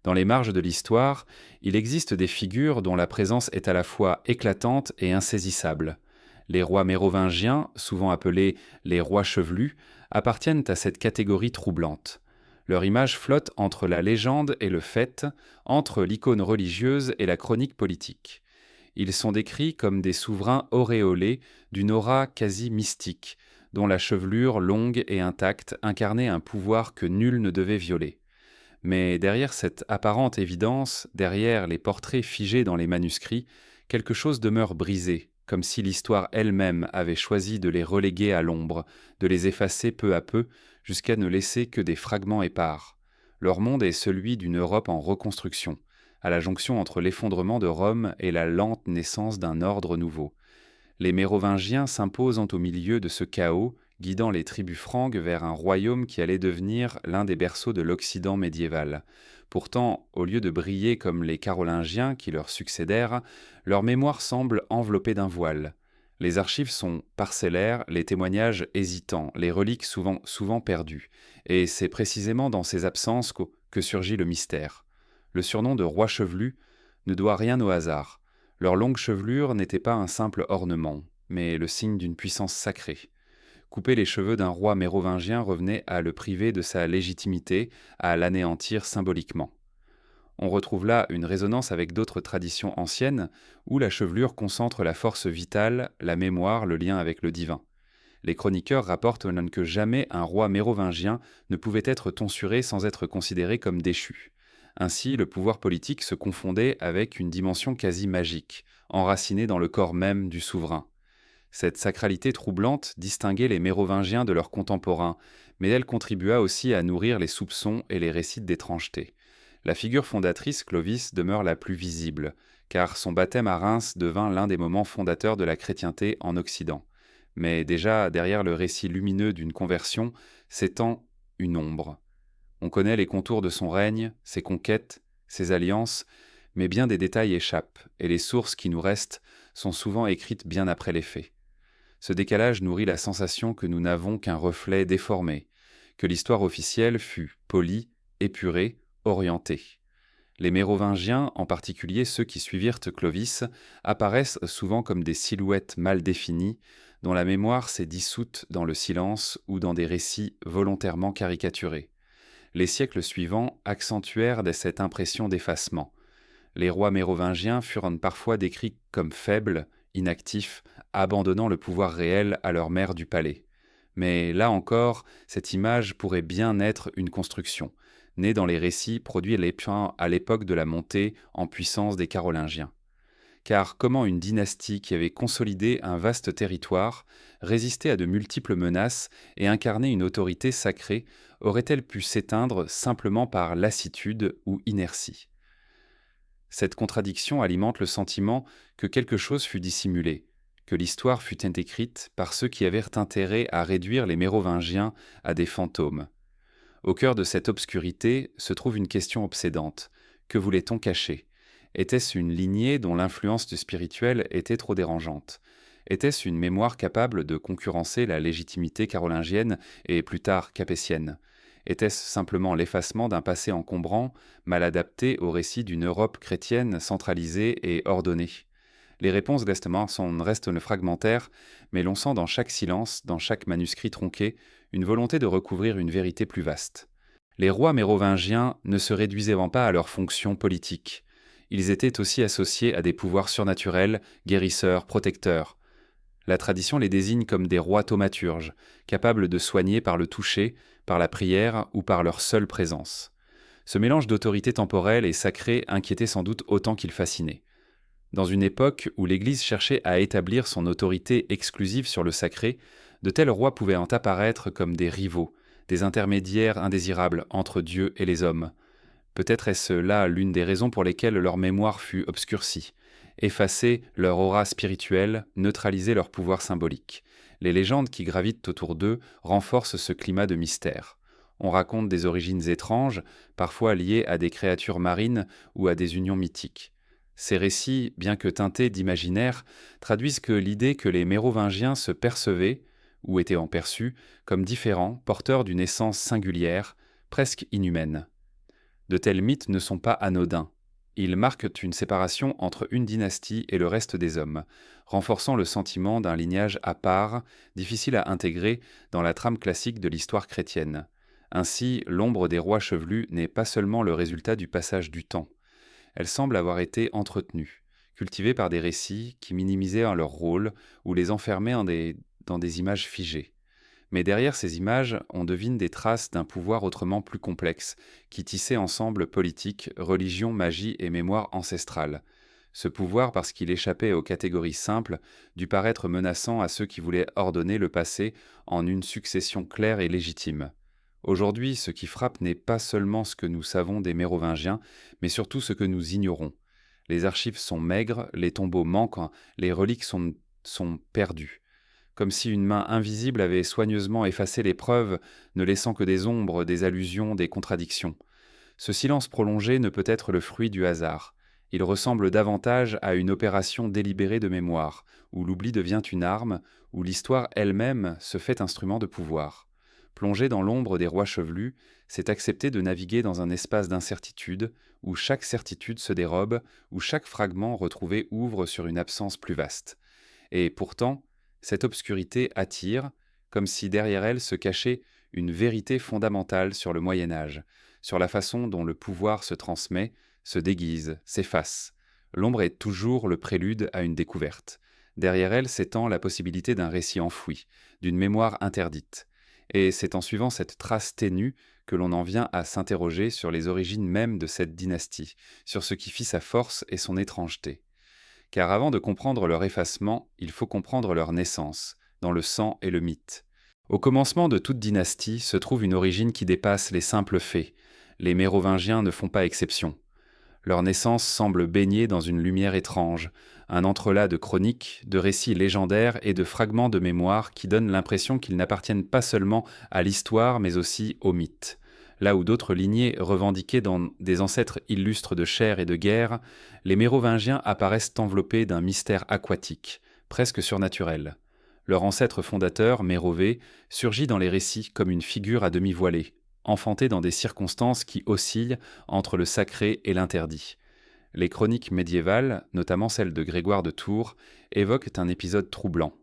Dans les marges de l'histoire, il existe des figures dont la présence est à la fois éclatante et insaisissable. Les rois mérovingiens, souvent appelés les rois chevelus, appartiennent à cette catégorie troublante. Leur image flotte entre la légende et le fait, entre l'icône religieuse et la chronique politique. Ils sont décrits comme des souverains auréolés d'une aura quasi mystique, dont la chevelure longue et intacte incarnait un pouvoir que nul ne devait violer. Mais derrière cette apparente évidence, derrière les portraits figés dans les manuscrits, quelque chose demeure brisé, comme si l'histoire elle-même avait choisi de les reléguer à l'ombre, de les effacer peu à peu, jusqu'à ne laisser que des fragments épars. Leur monde est celui d'une Europe en reconstruction, à la jonction entre l'effondrement de Rome et la lente naissance d'un ordre nouveau. Les Mérovingiens s'imposent au milieu de ce chaos, guidant les tribus franques vers un royaume qui allait devenir l'un des berceaux de l'Occident médiéval. Pourtant, au lieu de briller comme les Carolingiens qui leur succédèrent, leur mémoire semble enveloppée d'un voile. Les archives sont parcellaires, les témoignages hésitants, les reliques souvent perdues. Et c'est précisément dans ces absences que surgit le mystère. Le surnom de roi chevelu ne doit rien au hasard. Leur longue chevelure n'était pas un simple ornement, mais le signe d'une puissance sacrée. Couper les cheveux d'un roi mérovingien revenait à le priver de sa légitimité, à l'anéantir symboliquement. On retrouve là une résonance avec d'autres traditions anciennes, où la chevelure concentre la force vitale, la mémoire, le lien avec le divin. Les chroniqueurs rapportent même que jamais un roi mérovingien ne pouvait être tonsuré sans être considéré comme déchu. Ainsi, le pouvoir politique se confondait avec une dimension quasi magique, enracinée dans le corps même du souverain. Cette sacralité troublante distinguait les Mérovingiens de leurs contemporains, mais elle contribua aussi à nourrir les soupçons et les récits d'étrangeté. La figure fondatrice, Clovis, demeure la plus visible, car son baptême à Reims devint l'un des moments fondateurs de la chrétienté en Occident. Mais déjà, derrière le récit lumineux d'une conversion, s'étend une ombre. On connaît les contours de son règne, ses conquêtes, ses alliances, mais bien des détails échappent, et les sources qui nous restent sont souvent écrites bien après les faits. Ce décalage nourrit la sensation que nous n'avons qu'un reflet déformé, que l'histoire officielle fut polie, épurée, orientée. Les Mérovingiens, en particulier ceux qui suivirent Clovis, apparaissent souvent comme des silhouettes mal définies, dont la mémoire s'est dissoute dans le silence ou dans des récits volontairement caricaturés. Les siècles suivants accentuèrent cette impression d'effacement. Les rois mérovingiens furent parfois décrits comme faibles, inactifs, abandonnant le pouvoir réel à leur mère du palais. Mais là encore, cette image pourrait bien être une construction, née dans les récits produits à l'époque de la montée en puissance des Carolingiens. Car comment une dynastie qui avait consolidé un vaste territoire, résisté à de multiples menaces et incarné une autorité sacrée, aurait-elle pu s'éteindre simplement par lassitude ou inertie? Cette contradiction alimente le sentiment que quelque chose fut dissimulé, que l'histoire fut écrite par ceux qui avaient intérêt à réduire les Mérovingiens à des fantômes. Au cœur de cette obscurité se trouve une question obsédante. Que voulait-on cacher? Était-ce une lignée dont l'influence spirituelle était trop dérangeante? Était-ce une mémoire capable de concurrencer la légitimité carolingienne et plus tard capétienne? Était-ce simplement l'effacement d'un passé encombrant, mal adapté au récit d'une Europe chrétienne centralisée et ordonnée? Les réponses restent fragmentaires, mais l'on sent dans chaque silence, dans chaque manuscrit tronqué, une volonté de recouvrir une vérité plus vaste. Les rois mérovingiens ne se réduisaient pas à leurs fonctions politiques. Ils étaient aussi associés à des pouvoirs surnaturels, guérisseurs, protecteurs. La tradition les désigne comme des rois thaumaturges, capables de soigner par le toucher, par la prière ou par leur seule présence. Ce mélange d'autorité temporelle et sacrée inquiétait sans doute autant qu'il fascinait. Dans une époque où l'Église cherchait à établir son autorité exclusive sur le sacré, de tels rois pouvaient en apparaître comme des rivaux, des intermédiaires indésirables entre Dieu et les hommes. Peut-être est-ce là l'une des raisons pour lesquelles leur mémoire fut obscurcie. Effacer leur aura spirituelle, neutraliser leur pouvoir symbolique. Les légendes qui gravitent autour d'eux renforcent ce climat de mystère. On raconte des origines étranges, parfois liées à des créatures marines ou à des unions mythiques. Ces récits, bien que teintés d'imaginaire, traduisent que l'idée que les Mérovingiens se percevaient, ou étaient en perçus, comme différents, porteurs d'une essence singulière, presque inhumaine. De tels mythes ne sont pas anodins. Ils marquent une séparation entre une dynastie et le reste des hommes, renforçant le sentiment d'un lignage à part, difficile à intégrer dans la trame classique de l'histoire chrétienne. Ainsi, l'ombre des rois chevelus n'est pas seulement le résultat du passage du temps. Elle semble avoir été entretenue, cultivée par des récits qui minimisaient leur rôle ou les enfermaient dans des images figées. Mais derrière ces images, on devine des traces d'un pouvoir autrement plus complexe, qui tissait ensemble politique, religion, magie et mémoire ancestrale. Ce pouvoir, parce qu'il échappait aux catégories simples, dut paraître menaçant à ceux qui voulaient ordonner le passé en une succession claire et légitime. Aujourd'hui, ce qui frappe n'est pas seulement ce que nous savons des Mérovingiens, mais surtout ce que nous ignorons. Les archives sont maigres, les tombeaux manquent, les reliques sont perdues. Comme si une main invisible avait soigneusement effacé les preuves, ne laissant que des ombres, des allusions, des contradictions. Ce silence prolongé ne peut être le fruit du hasard. Il ressemble davantage à une opération délibérée de mémoire, où l'oubli devient une arme, où l'histoire elle-même se fait instrument de pouvoir. Plonger dans l'ombre des rois chevelus, c'est accepter de naviguer dans un espace d'incertitude, où chaque certitude se dérobe, où chaque fragment retrouvé ouvre sur une absence plus vaste. Et pourtant, cette obscurité attire, comme si derrière elle se cachait une vérité fondamentale sur le Moyen-Âge, sur la façon dont le pouvoir se transmet, se déguise, s'efface. L'ombre est toujours le prélude à une découverte. Derrière elle s'étend la possibilité d'un récit enfoui, d'une mémoire interdite. Et c'est en suivant cette trace ténue que l'on en vient à s'interroger sur les origines mêmes de cette dynastie, sur ce qui fit sa force et son étrangeté. Car avant de comprendre leur effacement, il faut comprendre leur naissance, dans le sang et le mythe. Au commencement de toute dynastie se trouve une origine qui dépasse les simples faits. Les Mérovingiens ne font pas exception. Leur naissance semble baignée dans une lumière étrange, un entrelac de chroniques, de récits légendaires et de fragments de mémoire qui donnent l'impression qu'ils n'appartiennent pas seulement à l'histoire mais aussi au mythe. Là où d'autres lignées revendiquaient dans des ancêtres illustres de chair et de guerre, les Mérovingiens apparaissent enveloppés d'un mystère aquatique, presque surnaturel. Leur ancêtre fondateur, Mérové, surgit dans les récits comme une figure à demi voilée, enfantée dans des circonstances qui oscillent entre le sacré et l'interdit. Les chroniques médiévales, notamment celle de Grégoire de Tours, évoquent un épisode troublant.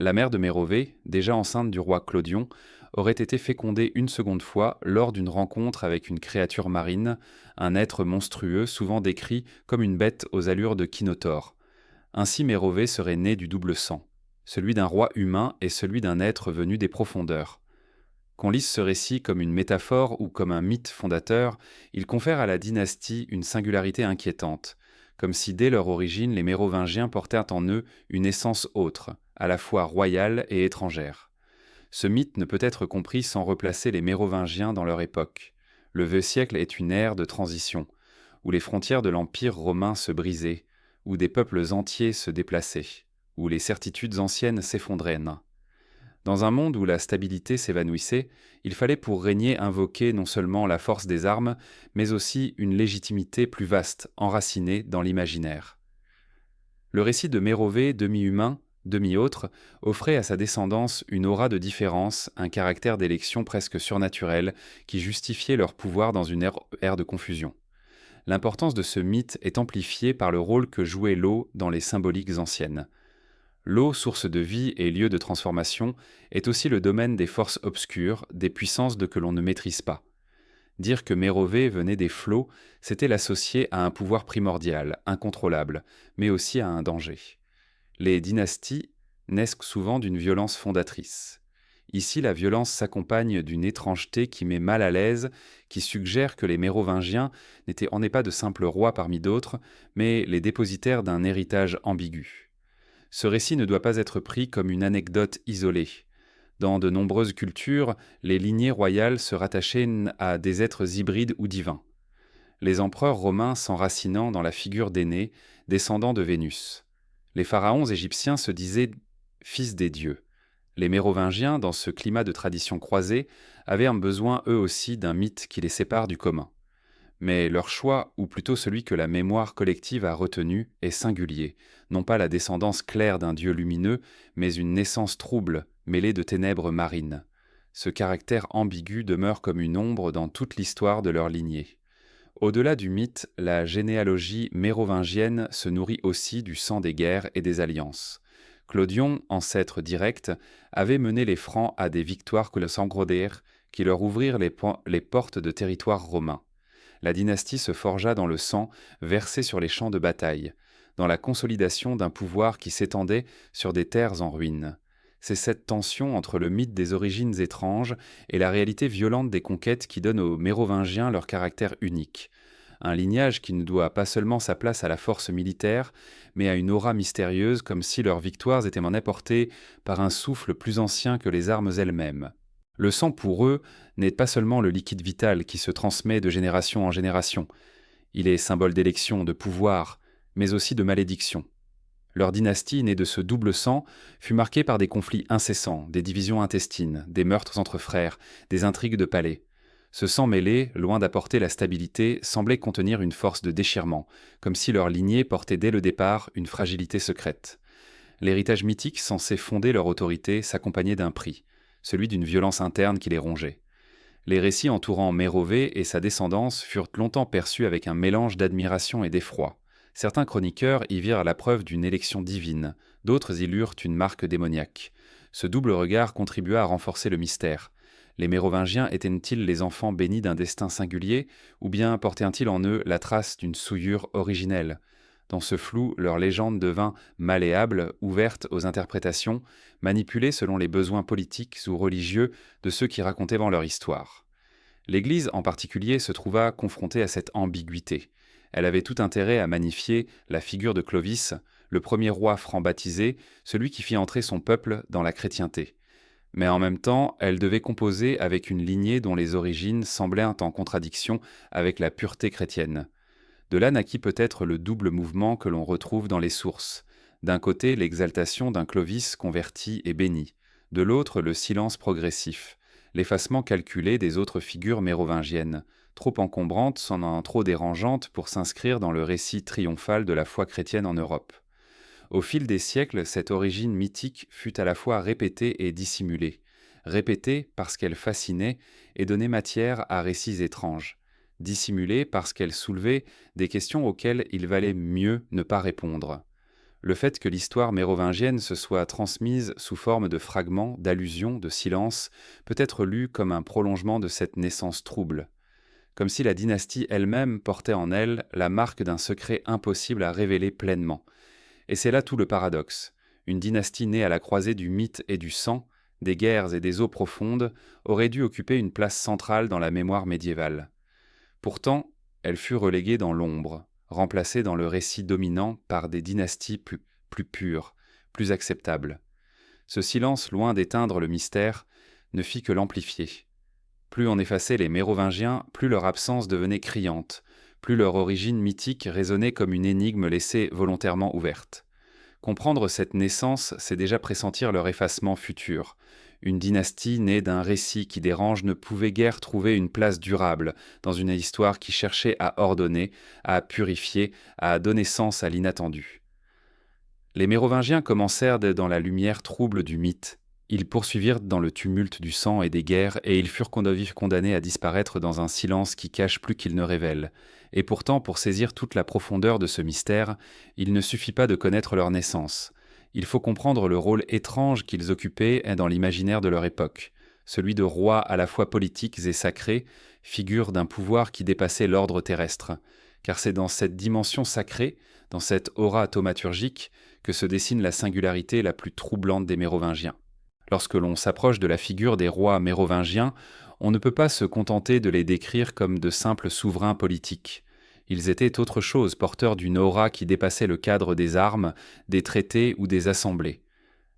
La mère de Mérové, déjà enceinte du roi Clodion, aurait été fécondée une seconde fois lors d'une rencontre avec une créature marine, un être monstrueux souvent décrit comme une bête aux allures de Kinotaure. Ainsi Mérové serait né du double sang, celui d'un roi humain et celui d'un être venu des profondeurs. Qu'on lise ce récit comme une métaphore ou comme un mythe fondateur, il confère à la dynastie une singularité inquiétante, comme si dès leur origine les Mérovingiens portèrent en eux une essence autre, à la fois royale et étrangère. Ce mythe ne peut être compris sans replacer les Mérovingiens dans leur époque. Le vieux siècle est une ère de transition, où les frontières de l'Empire romain se brisaient, où des peuples entiers se déplaçaient, où les certitudes anciennes s'effondraient. Dans un monde où la stabilité s'évanouissait, il fallait pour régner invoquer non seulement la force des armes, mais aussi une légitimité plus vaste, enracinée dans l'imaginaire. Le récit de Mérové, demi-humain, demi-autre, offrait à sa descendance une aura de différence, un caractère d'élection presque surnaturel, qui justifiait leur pouvoir dans une ère de confusion. L'importance de ce mythe est amplifiée par le rôle que jouait l'eau dans les symboliques anciennes. L'eau, source de vie et lieu de transformation, est aussi le domaine des forces obscures, des puissances que l'on ne maîtrise pas. Dire que Mérové venait des flots, c'était l'associer à un pouvoir primordial, incontrôlable, mais aussi à un danger. Les dynasties naissent souvent d'une violence fondatrice. Ici, la violence s'accompagne d'une étrangeté qui met mal à l'aise, qui suggère que les Mérovingiens n'étaient pas de simples rois parmi d'autres, mais les dépositaires d'un héritage ambigu. Ce récit ne doit pas être pris comme une anecdote isolée. Dans de nombreuses cultures, les lignées royales se rattachaient à des êtres hybrides ou divins. Les empereurs romains s'enracinant dans la figure d'aînés, descendants de Vénus. Les pharaons égyptiens se disaient fils des dieux. Les Mérovingiens, dans ce climat de tradition croisée, avaient un besoin eux aussi d'un mythe qui les sépare du commun. Mais leur choix, ou plutôt celui que la mémoire collective a retenu, est singulier, non pas la descendance claire d'un dieu lumineux, mais une naissance trouble, mêlée de ténèbres marines. Ce caractère ambigu demeure comme une ombre dans toute l'histoire de leur lignée. Au-delà du mythe, la généalogie mérovingienne se nourrit aussi du sang des guerres et des alliances. Clodion, ancêtre direct, avait mené les Francs à des victoires que le Sangrodère, qui leur ouvrirent les portes de territoires romains. La dynastie se forgea dans le sang versé sur les champs de bataille, dans la consolidation d'un pouvoir qui s'étendait sur des terres en ruine. C'est cette tension entre le mythe des origines étranges et la réalité violente des conquêtes qui donne aux Mérovingiens leur caractère unique. Un lignage qui ne doit pas seulement sa place à la force militaire, mais à une aura mystérieuse, comme si leurs victoires étaient apportées par un souffle plus ancien que les armes elles-mêmes. Le sang pour eux n'est pas seulement le liquide vital qui se transmet de génération en génération. Il est symbole d'élection, de pouvoir, mais aussi de malédiction. Leur dynastie, née de ce double sang, fut marquée par des conflits incessants, des divisions intestines, des meurtres entre frères, des intrigues de palais. Ce sang mêlé, loin d'apporter la stabilité, semblait contenir une force de déchirement, comme si leur lignée portait dès le départ une fragilité secrète. L'héritage mythique censé fonder leur autorité s'accompagnait d'un prix, celui d'une violence interne qui les rongeait. Les récits entourant Mérové et sa descendance furent longtemps perçus avec un mélange d'admiration et d'effroi. Certains chroniqueurs y virent la preuve d'une élection divine, d'autres y lurent une marque démoniaque. Ce double regard contribua à renforcer le mystère. Les Mérovingiens étaient-ils les enfants bénis d'un destin singulier, ou bien portaient-ils en eux la trace d'une souillure originelle ? Dans ce flou, leur légende devint malléable, ouverte aux interprétations, manipulée selon les besoins politiques ou religieux de ceux qui racontaient leur histoire. L'Église, en particulier, se trouva confrontée à cette ambiguïté. Elle avait tout intérêt à magnifier la figure de Clovis, le premier roi franc baptisé, celui qui fit entrer son peuple dans la chrétienté. Mais en même temps, elle devait composer avec une lignée dont les origines semblaient en contradiction avec la pureté chrétienne. De là naquit peut-être le double mouvement que l'on retrouve dans les sources. D'un côté, l'exaltation d'un Clovis converti et béni. De l'autre, le silence progressif, l'effacement calculé des autres figures mérovingiennes, trop encombrantes, sans trop dérangeantes pour s'inscrire dans le récit triomphal de la foi chrétienne en Europe. Au fil des siècles, cette origine mythique fut à la fois répétée et dissimulée. Répétée parce qu'elle fascinait et donnait matière à récits étranges. Dissimulée parce qu'elle soulevait des questions auxquelles il valait mieux ne pas répondre. Le fait que l'histoire mérovingienne se soit transmise sous forme de fragments, d'allusions, de silences, peut être lu comme un prolongement de cette naissance trouble. Comme si la dynastie elle-même portait en elle la marque d'un secret impossible à révéler pleinement. Et c'est là tout le paradoxe. Une dynastie née à la croisée du mythe et du sang, des guerres et des eaux profondes, aurait dû occuper une place centrale dans la mémoire médiévale. Pourtant, elle fut reléguée dans l'ombre, remplacée dans le récit dominant par des dynasties plus pures, plus acceptables. Ce silence, loin d'éteindre le mystère, ne fit que l'amplifier. Plus on effaçait les Mérovingiens, plus leur absence devenait criante, plus leur origine mythique résonnait comme une énigme laissée volontairement ouverte. Comprendre cette naissance, c'est déjà pressentir leur effacement futur. Une dynastie née d'un récit qui dérange ne pouvait guère trouver une place durable dans une histoire qui cherchait à ordonner, à purifier, à donner sens à l'inattendu. Les Mérovingiens commencèrent dans la lumière trouble du mythe. Ils poursuivirent dans le tumulte du sang et des guerres, et ils furent condamnés à disparaître dans un silence qui cache plus qu'il ne révèle. Et pourtant, pour saisir toute la profondeur de ce mystère, il ne suffit pas de connaître leur naissance. Il faut comprendre le rôle étrange qu'ils occupaient dans l'imaginaire de leur époque, celui de rois à la fois politiques et sacrés, figure d'un pouvoir qui dépassait l'ordre terrestre. Car c'est dans cette dimension sacrée, dans cette aura thaumaturgique, que se dessine la singularité la plus troublante des Mérovingiens. Lorsque l'on s'approche de la figure des rois mérovingiens, on ne peut pas se contenter de les décrire comme de simples souverains politiques. Ils étaient autre chose, porteurs d'une aura qui dépassait le cadre des armes, des traités ou des assemblées.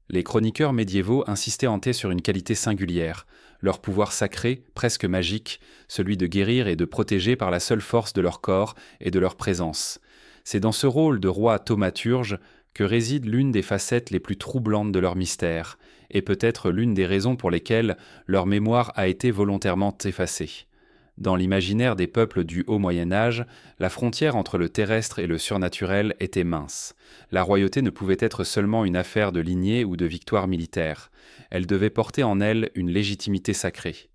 Les chroniqueurs médiévaux insistaient en sur une qualité singulière, leur pouvoir sacré, presque magique, celui de guérir et de protéger par la seule force de leur corps et de leur présence. C'est dans ce rôle de roi thaumaturge que réside l'une des facettes les plus troublantes de leur mystère, et peut-être l'une des raisons pour lesquelles leur mémoire a été volontairement effacée. Dans l'imaginaire des peuples du Haut Moyen Âge, la frontière entre le terrestre et le surnaturel était mince. La royauté ne pouvait être seulement une affaire de lignée ou de victoire militaire. Elle devait porter en elle une légitimité sacrée.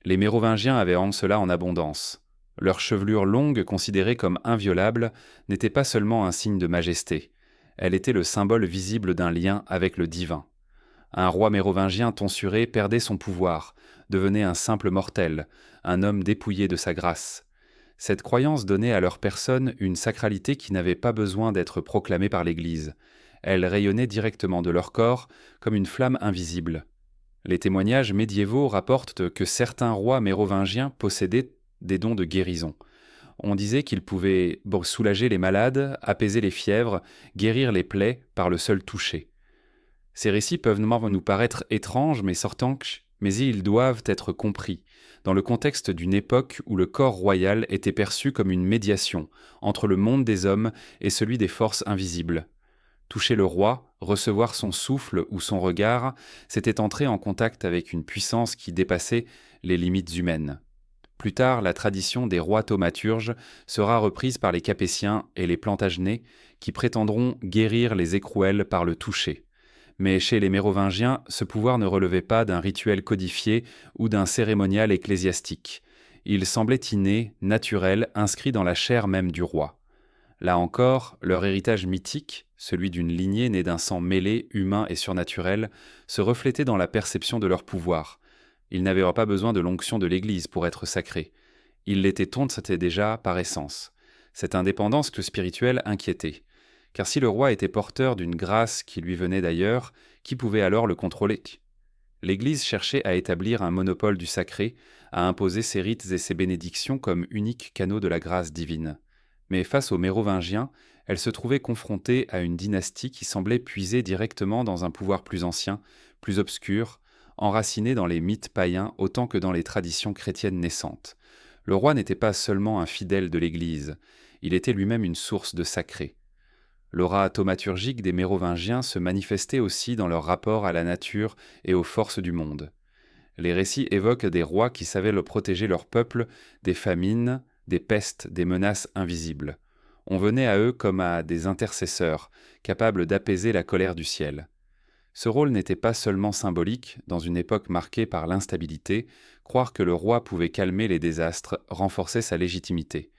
Les Mérovingiens avaient en cela en abondance. Leur chevelure longue, considérée comme inviolable, n'était pas seulement un signe de majesté. Elle était le symbole visible d'un lien avec le divin. Un roi mérovingien tonsuré perdait son pouvoir, devenait un simple mortel, un homme dépouillé de sa grâce. Cette croyance donnait à leur personne une sacralité qui n'avait pas besoin d'être proclamée par l'Église. Elle rayonnait directement de leur corps comme une flamme invisible. Les témoignages médiévaux rapportent que certains rois mérovingiens possédaient des dons de guérison. On disait qu'ils pouvaient soulager les malades, apaiser les fièvres, guérir les plaies par le seul toucher. Ces récits peuvent nous paraître étranges, mais ils doivent être compris, dans le contexte d'une époque où le corps royal était perçu comme une médiation entre le monde des hommes et celui des forces invisibles. Toucher le roi, recevoir son souffle ou son regard, c'était entrer en contact avec une puissance qui dépassait les limites humaines. Plus tard, la tradition des rois thaumaturges sera reprise par les Capétiens et les Plantagenets qui prétendront guérir les écrouelles par le toucher. Mais chez les Mérovingiens, ce pouvoir ne relevait pas d'un rituel codifié ou d'un cérémonial ecclésiastique. Il semblait inné, naturel, inscrit dans la chair même du roi. Là encore, leur héritage mythique, celui d'une lignée née d'un sang mêlé, humain et surnaturel, se reflétait dans la perception de leur pouvoir. Ils n'avaient pas besoin de l'onction de l'Église pour être sacrés. Ils l'étaient c'était déjà par essence. Cette indépendance spirituelle inquiétait. Car si le roi était porteur d'une grâce qui lui venait d'ailleurs, qui pouvait alors le contrôler ? L'Église cherchait à établir un monopole du sacré, à imposer ses rites et ses bénédictions comme unique canaux de la grâce divine. Mais face aux Mérovingiens, elle se trouvait confrontée à une dynastie qui semblait puiser directement dans un pouvoir plus ancien, plus obscur, enraciné dans les mythes païens autant que dans les traditions chrétiennes naissantes. Le roi n'était pas seulement un fidèle de l'Église, il était lui-même une source de sacré. L'aura thaumaturgique des Mérovingiens se manifestait aussi dans leur rapport à la nature et aux forces du monde. Les récits évoquent des rois qui savaient protéger leur peuple des famines, des pestes, des menaces invisibles. On venait à eux comme à des intercesseurs, capables d'apaiser la colère du ciel. Ce rôle n'était pas seulement symbolique, dans une époque marquée par l'instabilité, croire que le roi pouvait calmer les désastres renforçait sa légitimité.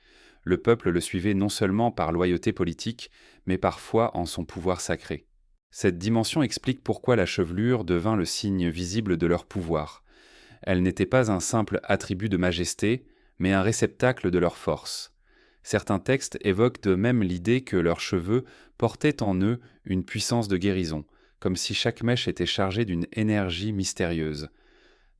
Le peuple le suivait non seulement par loyauté politique, mais parfois en son pouvoir sacré. Cette dimension explique pourquoi la chevelure devint le signe visible de leur pouvoir. Elle n'était pas un simple attribut de majesté, mais un réceptacle de leur force. Certains textes évoquent de même l'idée que leurs cheveux portaient en eux une puissance de guérison, comme si chaque mèche était chargée d'une énergie mystérieuse.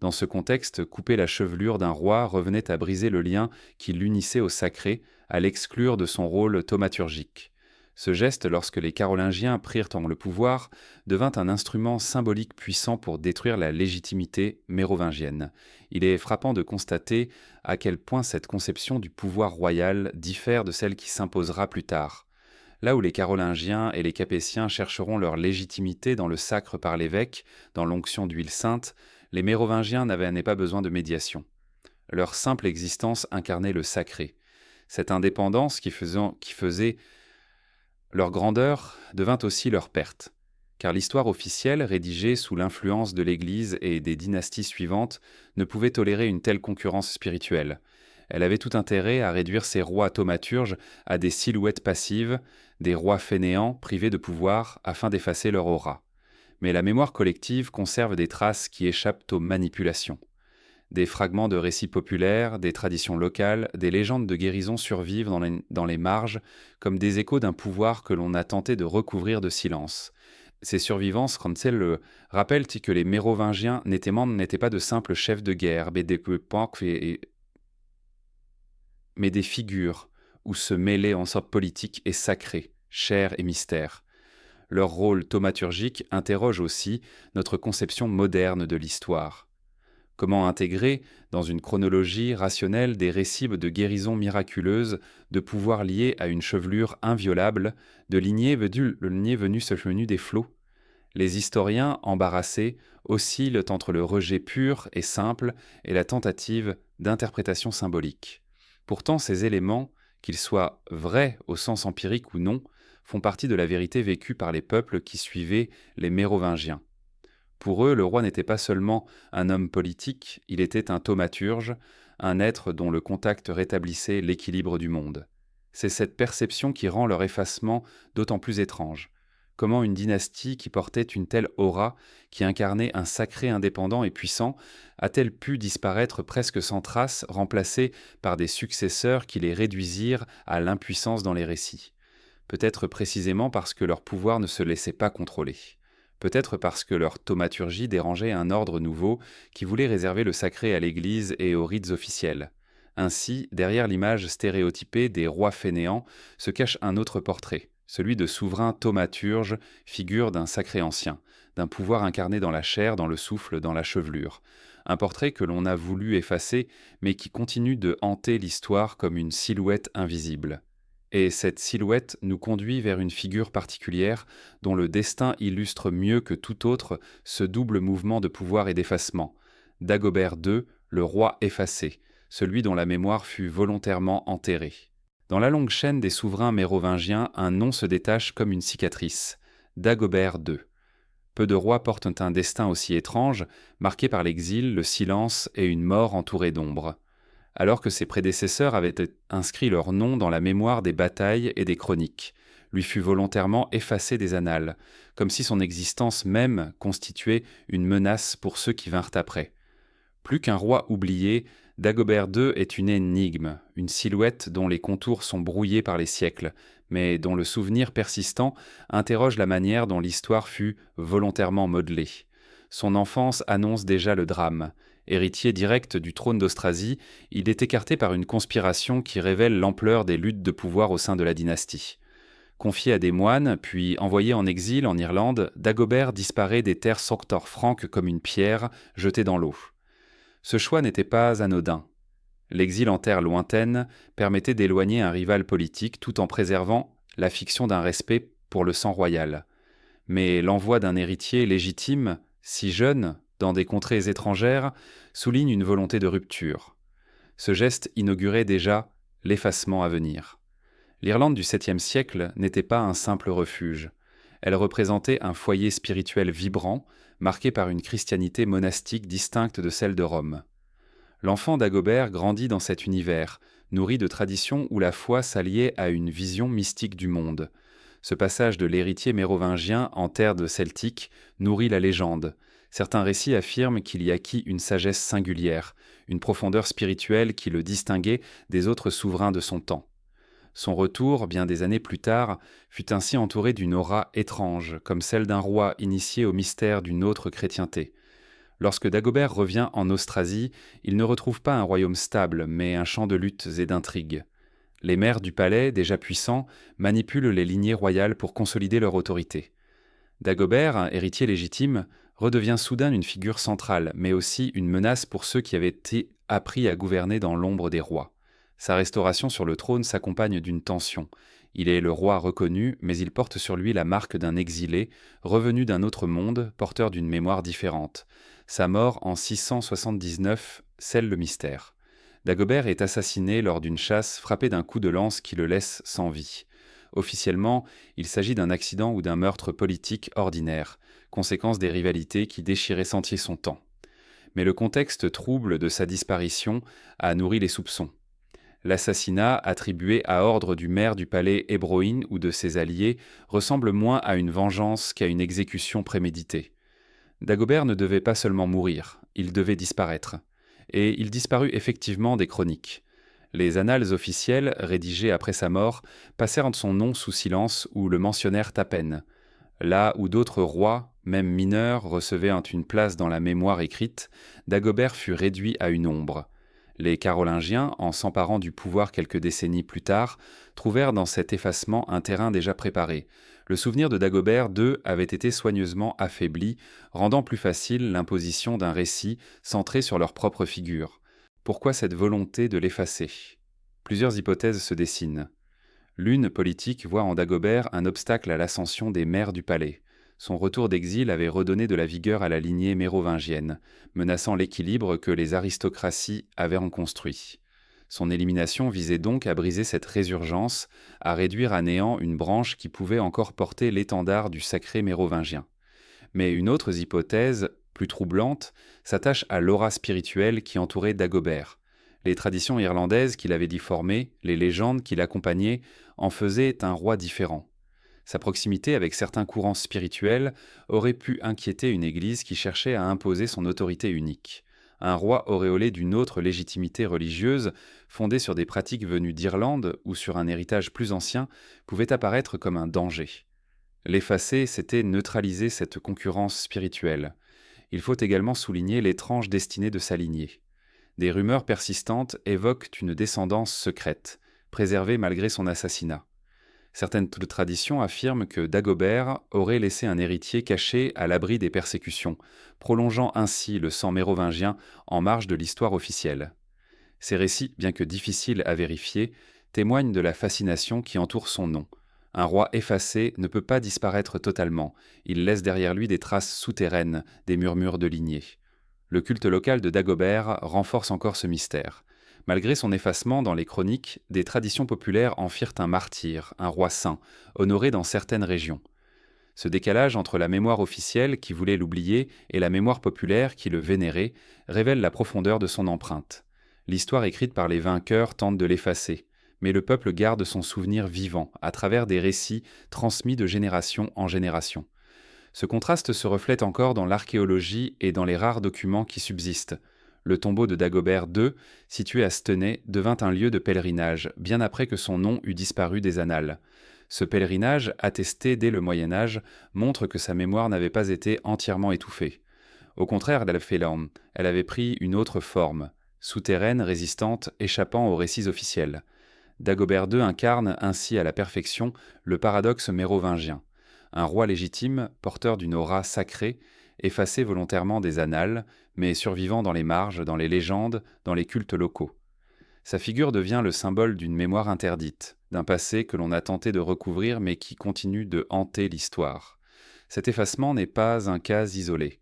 Dans ce contexte, couper la chevelure d'un roi revenait à briser le lien qui l'unissait au sacré, à l'exclure de son rôle thaumaturgique. Ce geste, lorsque les Carolingiens prirent le pouvoir, devint un instrument symbolique puissant pour détruire la légitimité mérovingienne. Il est frappant de constater à quel point cette conception du pouvoir royal diffère de celle qui s'imposera plus tard. Là où les Carolingiens et les Capétiens chercheront leur légitimité dans le sacre par l'évêque, dans l'onction d'huile sainte, les Mérovingiens n'avaient pas besoin de médiation. Leur simple existence incarnait le sacré. Cette indépendance qui faisait leur grandeur devint aussi leur perte, car l'histoire officielle, rédigée sous l'influence de l'Église et des dynasties suivantes, ne pouvait tolérer une telle concurrence spirituelle. Elle avait tout intérêt à réduire ces rois thaumaturges à des silhouettes passives, des rois fainéants privés de pouvoir afin d'effacer leur aura. Mais la mémoire collective conserve des traces qui échappent aux manipulations. Des fragments de récits populaires, des traditions locales, des légendes de guérison survivent dans les marges, comme des échos d'un pouvoir que l'on a tenté de recouvrir de silence. Ces survivances, rappellent que les Mérovingiens n'étaient pas de simples chefs de guerre, mais des figures où se mêlaient en sorte politique et sacré, chair et mystère. Leur rôle thaumaturgique interroge aussi notre conception moderne de l'histoire. Comment intégrer, dans une chronologie rationnelle, des récits de guérison miraculeuse, de pouvoirs liés à une chevelure inviolable, de lignées venues des flots ? Les historiens, embarrassés, oscillent entre le rejet pur et simple et la tentative d'interprétation symbolique. Pourtant, ces éléments, qu'ils soient vrais au sens empirique ou non, font partie de la vérité vécue par les peuples qui suivaient les Mérovingiens. Pour eux, le roi n'était pas seulement un homme politique, il était un thaumaturge, un être dont le contact rétablissait l'équilibre du monde. C'est cette perception qui rend leur effacement d'autant plus étrange. Comment une dynastie qui portait une telle aura, qui incarnait un sacré indépendant et puissant, a-t-elle pu disparaître presque sans trace, remplacée par des successeurs qui les réduisirent à l'impuissance dans les récits? Peut-être précisément parce que leur pouvoir ne se laissait pas contrôler. Peut-être parce que leur thaumaturgie dérangeait un ordre nouveau qui voulait réserver le sacré à l'Église et aux rites officiels. Ainsi, derrière l'image stéréotypée des rois fainéants se cache un autre portrait, celui de souverain thaumaturge, figure d'un sacré ancien, d'un pouvoir incarné dans la chair, dans le souffle, dans la chevelure. Un portrait que l'on a voulu effacer, mais qui continue de hanter l'histoire comme une silhouette invisible. Et cette silhouette nous conduit vers une figure particulière dont le destin illustre mieux que tout autre ce double mouvement de pouvoir et d'effacement. Dagobert II, le roi effacé, celui dont la mémoire fut volontairement enterrée. Dans la longue chaîne des souverains mérovingiens, un nom se détache comme une cicatrice. Dagobert II. Peu de rois portent un destin aussi étrange, marqué par l'exil, le silence et une mort entourée d'ombre. Alors que ses prédécesseurs avaient inscrit leur nom dans la mémoire des batailles et des chroniques, lui fut volontairement effacé des annales, comme si son existence même constituait une menace pour ceux qui vinrent après. Plus qu'un roi oublié, Dagobert II est une énigme, une silhouette dont les contours sont brouillés par les siècles, mais dont le souvenir persistant interroge la manière dont l'histoire fut volontairement modelée. Son enfance annonce déjà le drame. Héritier direct du trône d'Austrasie, il est écarté par une conspiration qui révèle l'ampleur des luttes de pouvoir au sein de la dynastie. Confié à des moines, puis envoyé en exil en Irlande, Dagobert disparaît des terres sanctor-franques comme une pierre jetée dans l'eau. Ce choix n'était pas anodin. L'exil en terre lointaine permettait d'éloigner un rival politique tout en préservant la fiction d'un respect pour le sang royal. Mais l'envoi d'un héritier légitime, si jeune, dans des contrées étrangères, souligne une volonté de rupture. Ce geste inaugurait déjà l'effacement à venir. L'Irlande du 7e siècle n'était pas un simple refuge. Elle représentait un foyer spirituel vibrant, marqué par une christianité monastique distincte de celle de Rome. L'enfant d'Agobert grandit dans cet univers, nourri de traditions où la foi s'alliait à une vision mystique du monde. Ce passage de l'héritier mérovingien en terre de celtique nourrit la légende. Certains récits affirment qu'il y acquit une sagesse singulière, une profondeur spirituelle qui le distinguait des autres souverains de son temps. Son retour, bien des années plus tard, fut ainsi entouré d'une aura étrange, comme celle d'un roi initié au mystère d'une autre chrétienté. Lorsque Dagobert revient en Austrasie, il ne retrouve pas un royaume stable, mais un champ de luttes et d'intrigues. Les maires du palais, déjà puissants, manipulent les lignées royales pour consolider leur autorité. Dagobert, héritier légitime, redevient soudain une figure centrale, mais aussi une menace pour ceux qui avaient été appris à gouverner dans l'ombre des rois. Sa restauration sur le trône s'accompagne d'une tension. Il est le roi reconnu, mais il porte sur lui la marque d'un exilé, revenu d'un autre monde, porteur d'une mémoire différente. Sa mort en 679 scelle le mystère. Dagobert est assassiné lors d'une chasse, frappé d'un coup de lance qui le laisse sans vie. Officiellement, il s'agit d'un accident ou d'un meurtre politique ordinaire, conséquence des rivalités qui déchiraient Sentier son temps. Mais le contexte trouble de sa disparition a nourri les soupçons. L'assassinat, attribué à ordre du maire du palais Hébroïne ou de ses alliés, ressemble moins à une vengeance qu'à une exécution préméditée. Dagobert ne devait pas seulement mourir, il devait disparaître. Et il disparut effectivement des chroniques. Les annales officielles, rédigées après sa mort, passèrent son nom sous silence ou le mentionnèrent à peine. Là où d'autres rois, même mineurs, recevaient une place dans la mémoire écrite, Dagobert fut réduit à une ombre. Les Carolingiens, en s'emparant du pouvoir quelques décennies plus tard, trouvèrent dans cet effacement un terrain déjà préparé. Le souvenir de Dagobert II avait été soigneusement affaibli, rendant plus facile l'imposition d'un récit centré sur leur propre figure. Pourquoi cette volonté de l'effacer? Plusieurs hypothèses se dessinent. L'une, politique, voit en Dagobert un obstacle à l'ascension des maires du palais. Son retour d'exil avait redonné de la vigueur à la lignée mérovingienne, menaçant l'équilibre que les aristocraties avaient reconstruit. Son élimination visait donc à briser cette résurgence, à réduire à néant une branche qui pouvait encore porter l'étendard du sacré mérovingien. Mais une autre hypothèse, plus troublante, s'attache à l'aura spirituelle qui entourait Dagobert. Les traditions irlandaises qu'il avait dit former, les légendes qui l'accompagnaient, en faisaient un roi différent. Sa proximité avec certains courants spirituels aurait pu inquiéter une Église qui cherchait à imposer son autorité unique. Un roi auréolé d'une autre légitimité religieuse, fondée sur des pratiques venues d'Irlande ou sur un héritage plus ancien, pouvait apparaître comme un danger. L'effacer, c'était neutraliser cette concurrence spirituelle. Il faut également souligner l'étrange destinée de sa lignée. Des rumeurs persistantes évoquent une descendance secrète, préservée malgré son assassinat. Certaines traditions affirment que Dagobert aurait laissé un héritier caché à l'abri des persécutions, prolongeant ainsi le sang mérovingien en marge de l'histoire officielle. Ces récits, bien que difficiles à vérifier, témoignent de la fascination qui entoure son nom. Un roi effacé ne peut pas disparaître totalement, il laisse derrière lui des traces souterraines, des murmures de lignée. Le culte local de Dagobert renforce encore ce mystère. Malgré son effacement dans les chroniques, des traditions populaires en firent un martyr, un roi saint, honoré dans certaines régions. Ce décalage entre la mémoire officielle qui voulait l'oublier et la mémoire populaire qui le vénérait révèle la profondeur de son empreinte. L'histoire écrite par les vainqueurs tente de l'effacer, mais le peuple garde son souvenir vivant à travers des récits transmis de génération en génération. Ce contraste se reflète encore dans l'archéologie et dans les rares documents qui subsistent. Le tombeau de Dagobert II, situé à Stenay, devint un lieu de pèlerinage, bien après que son nom eût disparu des annales. Ce pèlerinage, attesté dès le Moyen Âge, montre que sa mémoire n'avait pas été entièrement étouffée. Au contraire elle avait pris une autre forme, souterraine, résistante, échappant aux récits officiels. Dagobert II incarne ainsi à la perfection le paradoxe mérovingien. Un roi légitime, porteur d'une aura sacrée, effacé volontairement des annales, mais survivant dans les marges, dans les légendes, dans les cultes locaux. Sa figure devient le symbole d'une mémoire interdite, d'un passé que l'on a tenté de recouvrir mais qui continue de hanter l'histoire. Cet effacement n'est pas un cas isolé.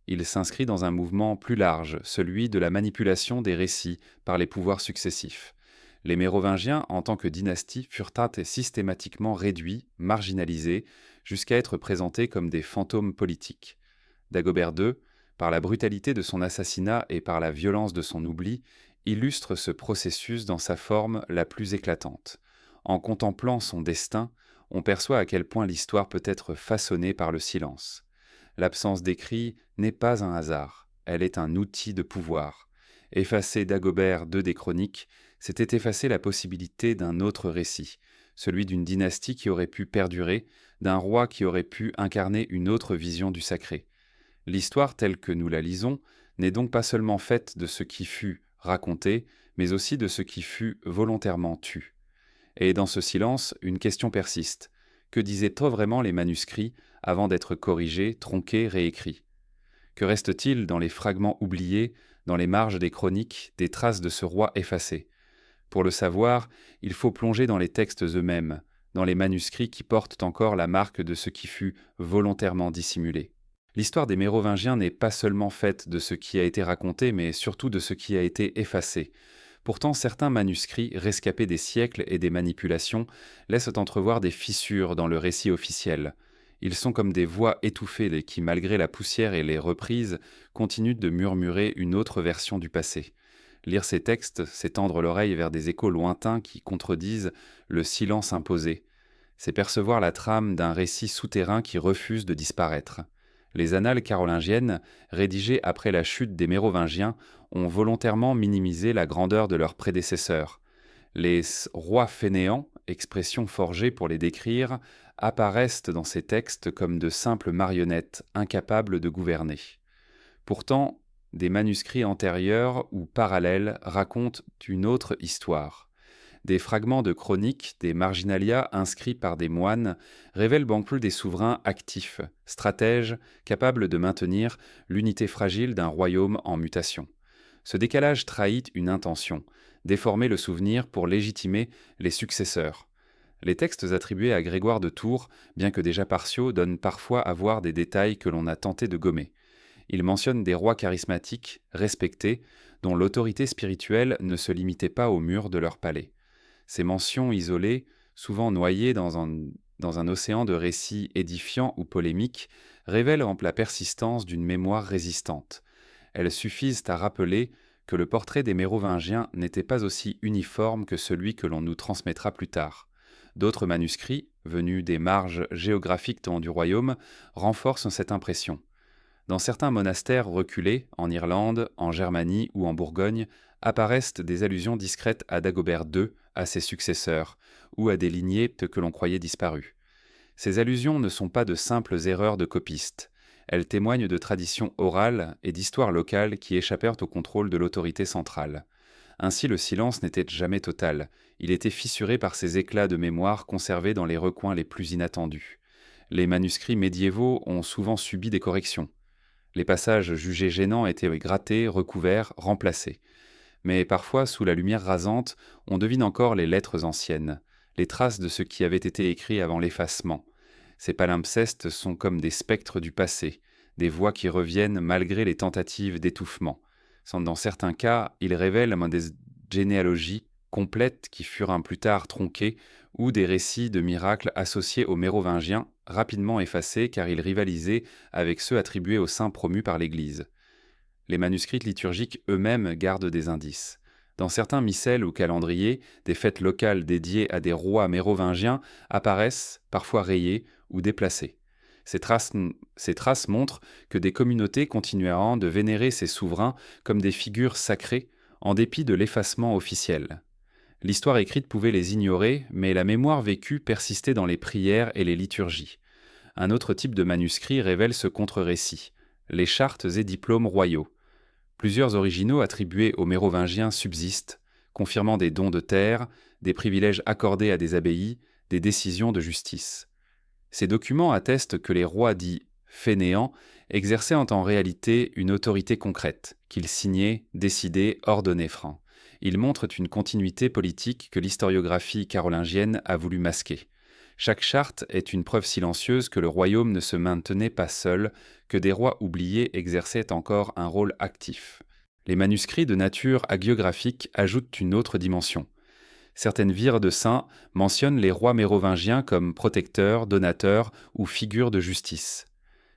Il s'inscrit dans un mouvement plus large, celui de la manipulation des récits par les pouvoirs successifs. Les Mérovingiens, en tant que dynastie, furent systématiquement réduits, marginalisés, jusqu'à être présentés comme des fantômes politiques. Dagobert II, par la brutalité de son assassinat et par la violence de son oubli, illustre ce processus dans sa forme la plus éclatante. En contemplant son destin, on perçoit à quel point l'histoire peut être façonnée par le silence. L'absence d'écrit n'est pas un hasard, elle est un outil de pouvoir. Effacer Dagobert II des chroniques, c'était effacer la possibilité d'un autre récit, celui d'une dynastie qui aurait pu perdurer, d'un roi qui aurait pu incarner une autre vision du sacré. L'histoire telle que nous la lisons n'est donc pas seulement faite de ce qui fut raconté, mais aussi de ce qui fut volontairement tu. Et dans ce silence, une question persiste. Que disaient vraiment les manuscrits avant d'être corrigés, tronqués, réécrits? Que reste-t-il dans les fragments oubliés, dans les marges des chroniques, des traces de ce roi effacé? Pour le savoir, il faut plonger dans les textes eux-mêmes, dans les manuscrits qui portent encore la marque de ce qui fut volontairement dissimulé. L'histoire des Mérovingiens n'est pas seulement faite de ce qui a été raconté, mais surtout de ce qui a été effacé. Pourtant, certains manuscrits, rescapés des siècles et des manipulations, laissent entrevoir des fissures dans le récit officiel. Ils sont comme des voix étouffées qui, malgré la poussière et les reprises, continuent de murmurer une autre version du passé. Lire ces textes, c'est tendre l'oreille vers des échos lointains qui contredisent le silence imposé. C'est percevoir la trame d'un récit souterrain qui refuse de disparaître. Les annales carolingiennes, rédigées après la chute des Mérovingiens, ont volontairement minimisé la grandeur de leurs prédécesseurs. Les rois fainéants, expression forgée pour les décrire, apparaissent dans ces textes comme de simples marionnettes incapables de gouverner. Pourtant, des manuscrits antérieurs ou parallèles racontent une autre histoire. Des fragments de chroniques, des marginalia inscrits par des moines révèlent beaucoup des souverains actifs, stratèges, capables de maintenir l'unité fragile d'un royaume en mutation. Ce décalage trahit une intention, déformer le souvenir pour légitimer les successeurs. Les textes attribués à Grégoire de Tours, bien que déjà partiaux, donnent parfois à voir des détails que l'on a tenté de gommer. Ils mentionnent des rois charismatiques, respectés, dont l'autorité spirituelle ne se limitait pas aux murs de leur palais. Ces mentions isolées, souvent noyées dans un océan de récits édifiants ou polémiques, révèlent la persistance d'une mémoire résistante. Elles suffisent à rappeler que le portrait des Mérovingiens n'était pas aussi uniforme que celui que l'on nous transmettra plus tard. D'autres manuscrits, venus des marges géographiques du royaume, renforcent cette impression. Dans certains monastères reculés, en Irlande, en Germanie ou en Bourgogne, apparaissent des allusions discrètes à Dagobert II, à ses successeurs, ou à des lignées que l'on croyait disparues. Ces allusions ne sont pas de simples erreurs de copistes. Elles témoignent de traditions orales et d'histoires locales qui échappèrent au contrôle de l'autorité centrale. Ainsi, le silence n'était jamais total. Il était fissuré par ces éclats de mémoire conservés dans les recoins les plus inattendus. Les manuscrits médiévaux ont souvent subi des corrections. Les passages jugés gênants étaient grattés, recouverts, remplacés. Mais parfois, sous la lumière rasante, on devine encore les lettres anciennes, les traces de ce qui avait été écrit avant l'effacement. Ces palimpsestes sont comme des spectres du passé, des voix qui reviennent malgré les tentatives d'étouffement. Dans certains cas, ils révèlent des généalogies complètes qui furent plus tard tronquées, ou des récits de miracles associés aux Mérovingiens, rapidement effacés car ils rivalisaient avec ceux attribués aux saints promus par l'Église. Les manuscrits liturgiques eux-mêmes gardent des indices. Dans certains missels ou calendriers, des fêtes locales dédiées à des rois mérovingiens apparaissent, parfois rayées ou déplacées. Ces traces montrent que des communautés continueront de vénérer ces souverains comme des figures sacrées, en dépit de l'effacement officiel. L'histoire écrite pouvait les ignorer, mais la mémoire vécue persistait dans les prières et les liturgies. Un autre type de manuscrit révèle ce contre-récit, les chartes et diplômes royaux. Plusieurs originaux attribués aux Mérovingiens subsistent, confirmant des dons de terre, des privilèges accordés à des abbayes, des décisions de justice. Ces documents attestent que les rois dits « fainéants » exerçaient en réalité une autorité concrète, qu'ils signaient, décidaient, ordonnaient francs. Ils montrent une continuité politique que l'historiographie carolingienne a voulu masquer. Chaque charte est une preuve silencieuse que le royaume ne se maintenait pas seul, que des rois oubliés exerçaient encore un rôle actif. Les manuscrits de nature hagiographique ajoutent une autre dimension. Certaines vires de saints mentionnent les rois mérovingiens comme protecteurs, donateurs ou figures de justice.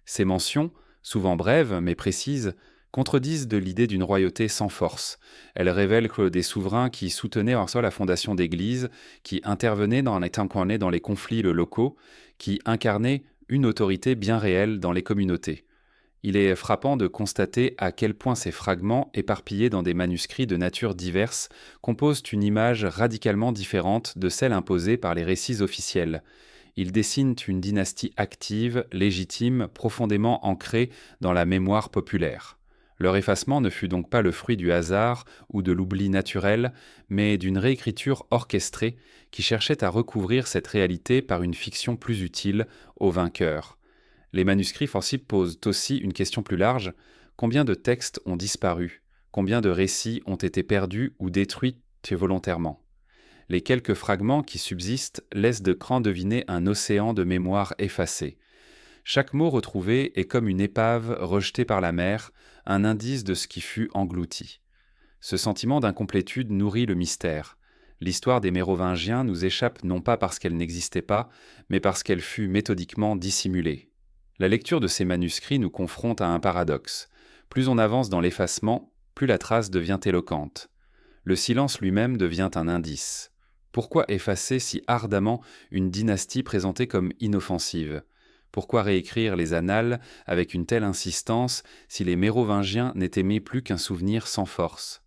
Ces mentions, souvent brèves mais précises, contredisent de l'idée d'une royauté sans force. Elles révèlent que des souverains qui soutenaient en soi la fondation d'églises, qui intervenaient dans les conflits locaux, qui incarnaient une autorité bien réelle dans les communautés. Il est frappant de constater à quel point ces fragments, éparpillés dans des manuscrits de nature diverse, composent une image radicalement différente de celle imposée par les récits officiels. Ils dessinent une dynastie active, légitime, profondément ancrée dans la mémoire populaire. Leur effacement ne fut donc pas le fruit du hasard ou de l'oubli naturel, mais d'une réécriture orchestrée qui cherchait à recouvrir cette réalité par une fiction plus utile aux vainqueurs. Les manuscrits forcips posent aussi une question plus large. Combien de textes ont disparu? Combien de récits ont été perdus ou détruits volontairement? Les quelques fragments qui subsistent laissent de cran deviner un océan de mémoire effacée. Chaque mot retrouvé est comme une épave rejetée par la mer, un indice de ce qui fut englouti. Ce sentiment d'incomplétude nourrit le mystère. L'histoire des Mérovingiens nous échappe non pas parce qu'elle n'existait pas, mais parce qu'elle fut méthodiquement dissimulée. La lecture de ces manuscrits nous confronte à un paradoxe. Plus on avance dans l'effacement, plus la trace devient éloquente. Le silence lui-même devient un indice. Pourquoi effacer si ardemment une dynastie présentée comme inoffensive ? Pourquoi réécrire les annales avec une telle insistance si les Mérovingiens n'étaient plus qu'un souvenir sans force?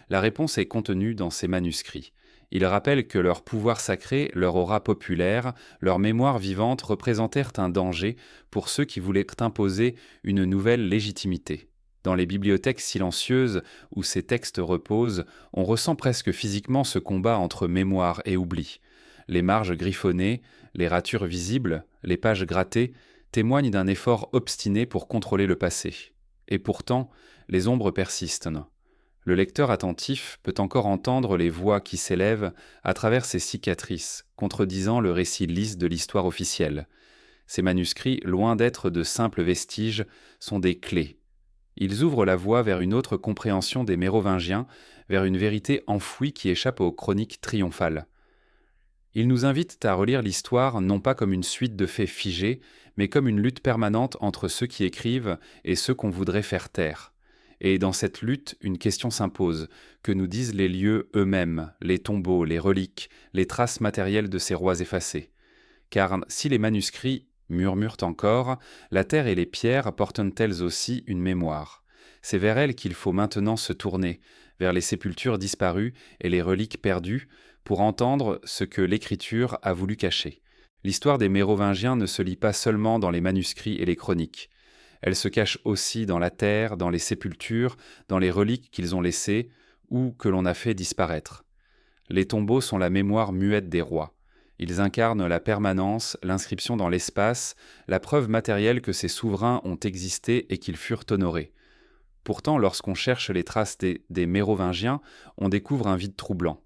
La réponse est contenue dans ces manuscrits. Ils rappellent que leur pouvoir sacré, leur aura populaire, leur mémoire vivante représentèrent un danger pour ceux qui voulaient imposer une nouvelle légitimité. Dans les bibliothèques silencieuses où ces textes reposent, on ressent presque physiquement ce combat entre mémoire et oubli. Les marges griffonnées, les ratures visibles, les pages grattées témoignent d'un effort obstiné pour contrôler le passé. Et pourtant, les ombres persistent. Le lecteur attentif peut encore entendre les voix qui s'élèvent à travers ces cicatrices, contredisant le récit lisse de l'histoire officielle. Ces manuscrits, loin d'être de simples vestiges, sont des clés. Ils ouvrent la voie vers une autre compréhension des Mérovingiens, vers une vérité enfouie qui échappe aux chroniques triomphales. Ils nous invitent à relire l'histoire non pas comme une suite de faits figés, mais comme une lutte permanente entre ceux qui écrivent et ceux qu'on voudrait faire taire. Et dans cette lutte, une question s'impose. Que nous disent les lieux eux-mêmes, les tombeaux, les reliques, les traces matérielles de ces rois effacés? Car si les manuscrits murmurent encore, la terre et les pierres portent elles aussi une mémoire. C'est vers elles qu'il faut maintenant se tourner, vers les sépultures disparues et les reliques perdues, pour entendre ce que l'Écriture a voulu cacher. L'histoire des Mérovingiens ne se lit pas seulement dans les manuscrits et les chroniques. Elle se cache aussi dans la terre, dans les sépultures, dans les reliques qu'ils ont laissées ou que l'on a fait disparaître. Les tombeaux sont la mémoire muette des rois. Ils incarnent la permanence, l'inscription dans l'espace, la preuve matérielle que ces souverains ont existé et qu'ils furent honorés. Pourtant, lorsqu'on cherche les traces des Mérovingiens, on découvre un vide troublant.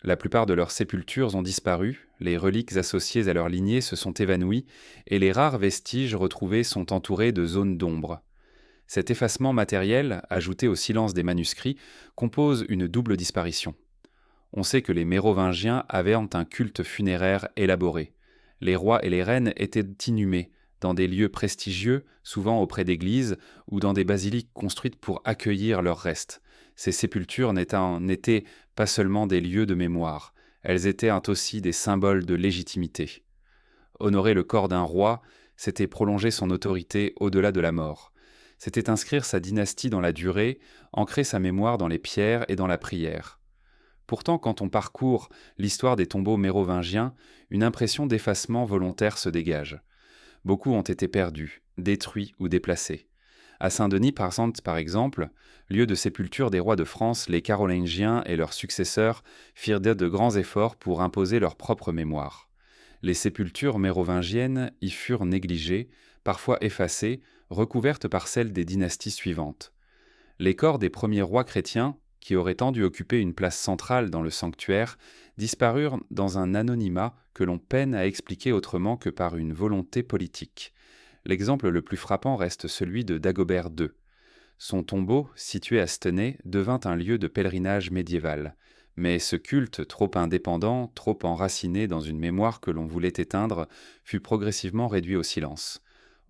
La plupart de leurs sépultures ont disparu, les reliques associées à leur lignée se sont évanouies, et les rares vestiges retrouvés sont entourés de zones d'ombre. Cet effacement matériel, ajouté au silence des manuscrits, compose une double disparition. On sait que les Mérovingiens avaient un culte funéraire élaboré. Les rois et les reines étaient inhumés dans des lieux prestigieux, souvent auprès d'églises, ou dans des basiliques construites pour accueillir leurs restes. Ces sépultures n'étaient pas seulement des lieux de mémoire, elles étaient aussi des symboles de légitimité. Honorer le corps d'un roi, c'était prolonger son autorité au-delà de la mort. C'était inscrire sa dynastie dans la durée, ancrer sa mémoire dans les pierres et dans la prière. Pourtant, quand on parcourt l'histoire des tombeaux mérovingiens, une impression d'effacement volontaire se dégage. Beaucoup ont été perdus, détruits ou déplacés. À Saint-Denis, par exemple, lieu de sépulture des rois de France, les Carolingiens et leurs successeurs firent de grands efforts pour imposer leur propre mémoire. Les sépultures mérovingiennes y furent négligées, parfois effacées, recouvertes par celles des dynasties suivantes. Les corps des premiers rois chrétiens, qui auraient tendu occuper une place centrale dans le sanctuaire, disparurent dans un anonymat que l'on peine à expliquer autrement que par une volonté politique. L'exemple le plus frappant reste celui de Dagobert II. Son tombeau, situé à Stenay, devint un lieu de pèlerinage médiéval. Mais ce culte, trop indépendant, trop enraciné dans une mémoire que l'on voulait éteindre, fut progressivement réduit au silence.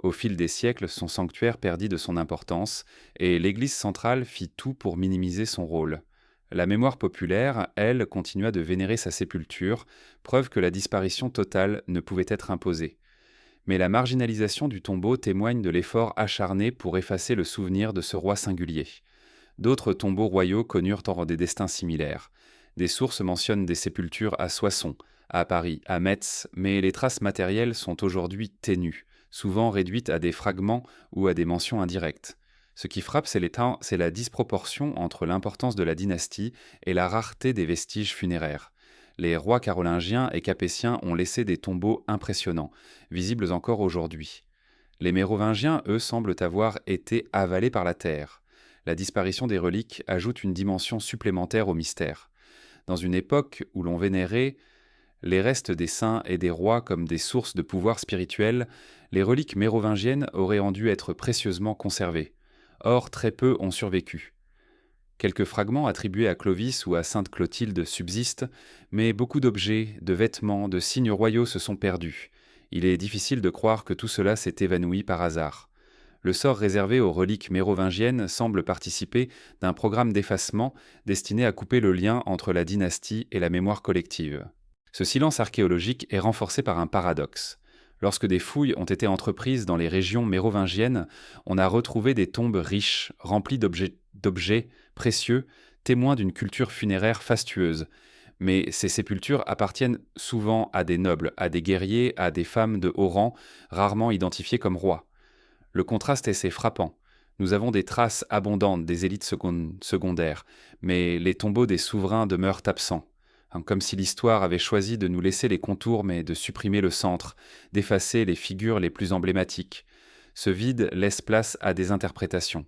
Au fil des siècles, son sanctuaire perdit de son importance, et l'Église centrale fit tout pour minimiser son rôle. La mémoire populaire, elle, continua de vénérer sa sépulture, preuve que la disparition totale ne pouvait être imposée. Mais la marginalisation du tombeau témoigne de l'effort acharné pour effacer le souvenir de ce roi singulier. D'autres tombeaux royaux connurent des destins similaires. Des sources mentionnent des sépultures à Soissons, à Paris, à Metz, mais les traces matérielles sont aujourd'hui ténues, souvent réduites à des fragments ou à des mentions indirectes. Ce qui frappe, c'est la disproportion entre l'importance de la dynastie et la rareté des vestiges funéraires. Les rois carolingiens et capétiens ont laissé des tombeaux impressionnants, visibles encore aujourd'hui. Les mérovingiens, eux, semblent avoir été avalés par la terre. La disparition des reliques ajoute une dimension supplémentaire au mystère. Dans une époque où l'on vénérait les restes des saints et des rois comme des sources de pouvoir spirituel, les reliques mérovingiennes auraient dû être précieusement conservées. Or, très peu ont survécu. Quelques fragments attribués à Clovis ou à sainte Clotilde subsistent, mais beaucoup d'objets, de vêtements, de signes royaux se sont perdus. Il est difficile de croire que tout cela s'est évanoui par hasard. Le sort réservé aux reliques mérovingiennes semble participer d'un programme d'effacement destiné à couper le lien entre la dynastie et la mémoire collective. Ce silence archéologique est renforcé par un paradoxe. Lorsque des fouilles ont été entreprises dans les régions mérovingiennes, on a retrouvé des tombes riches, remplies d'objets précieux, témoins d'une culture funéraire fastueuse. Mais ces sépultures appartiennent souvent à des nobles, à des guerriers, à des femmes de haut rang, rarement identifiées comme rois. Le contraste est assez frappant. Nous avons des traces abondantes des élites secondaires, mais les tombeaux des souverains demeurent absents. Comme si l'histoire avait choisi de nous laisser les contours mais de supprimer le centre, d'effacer les figures les plus emblématiques. Ce vide laisse place à des interprétations.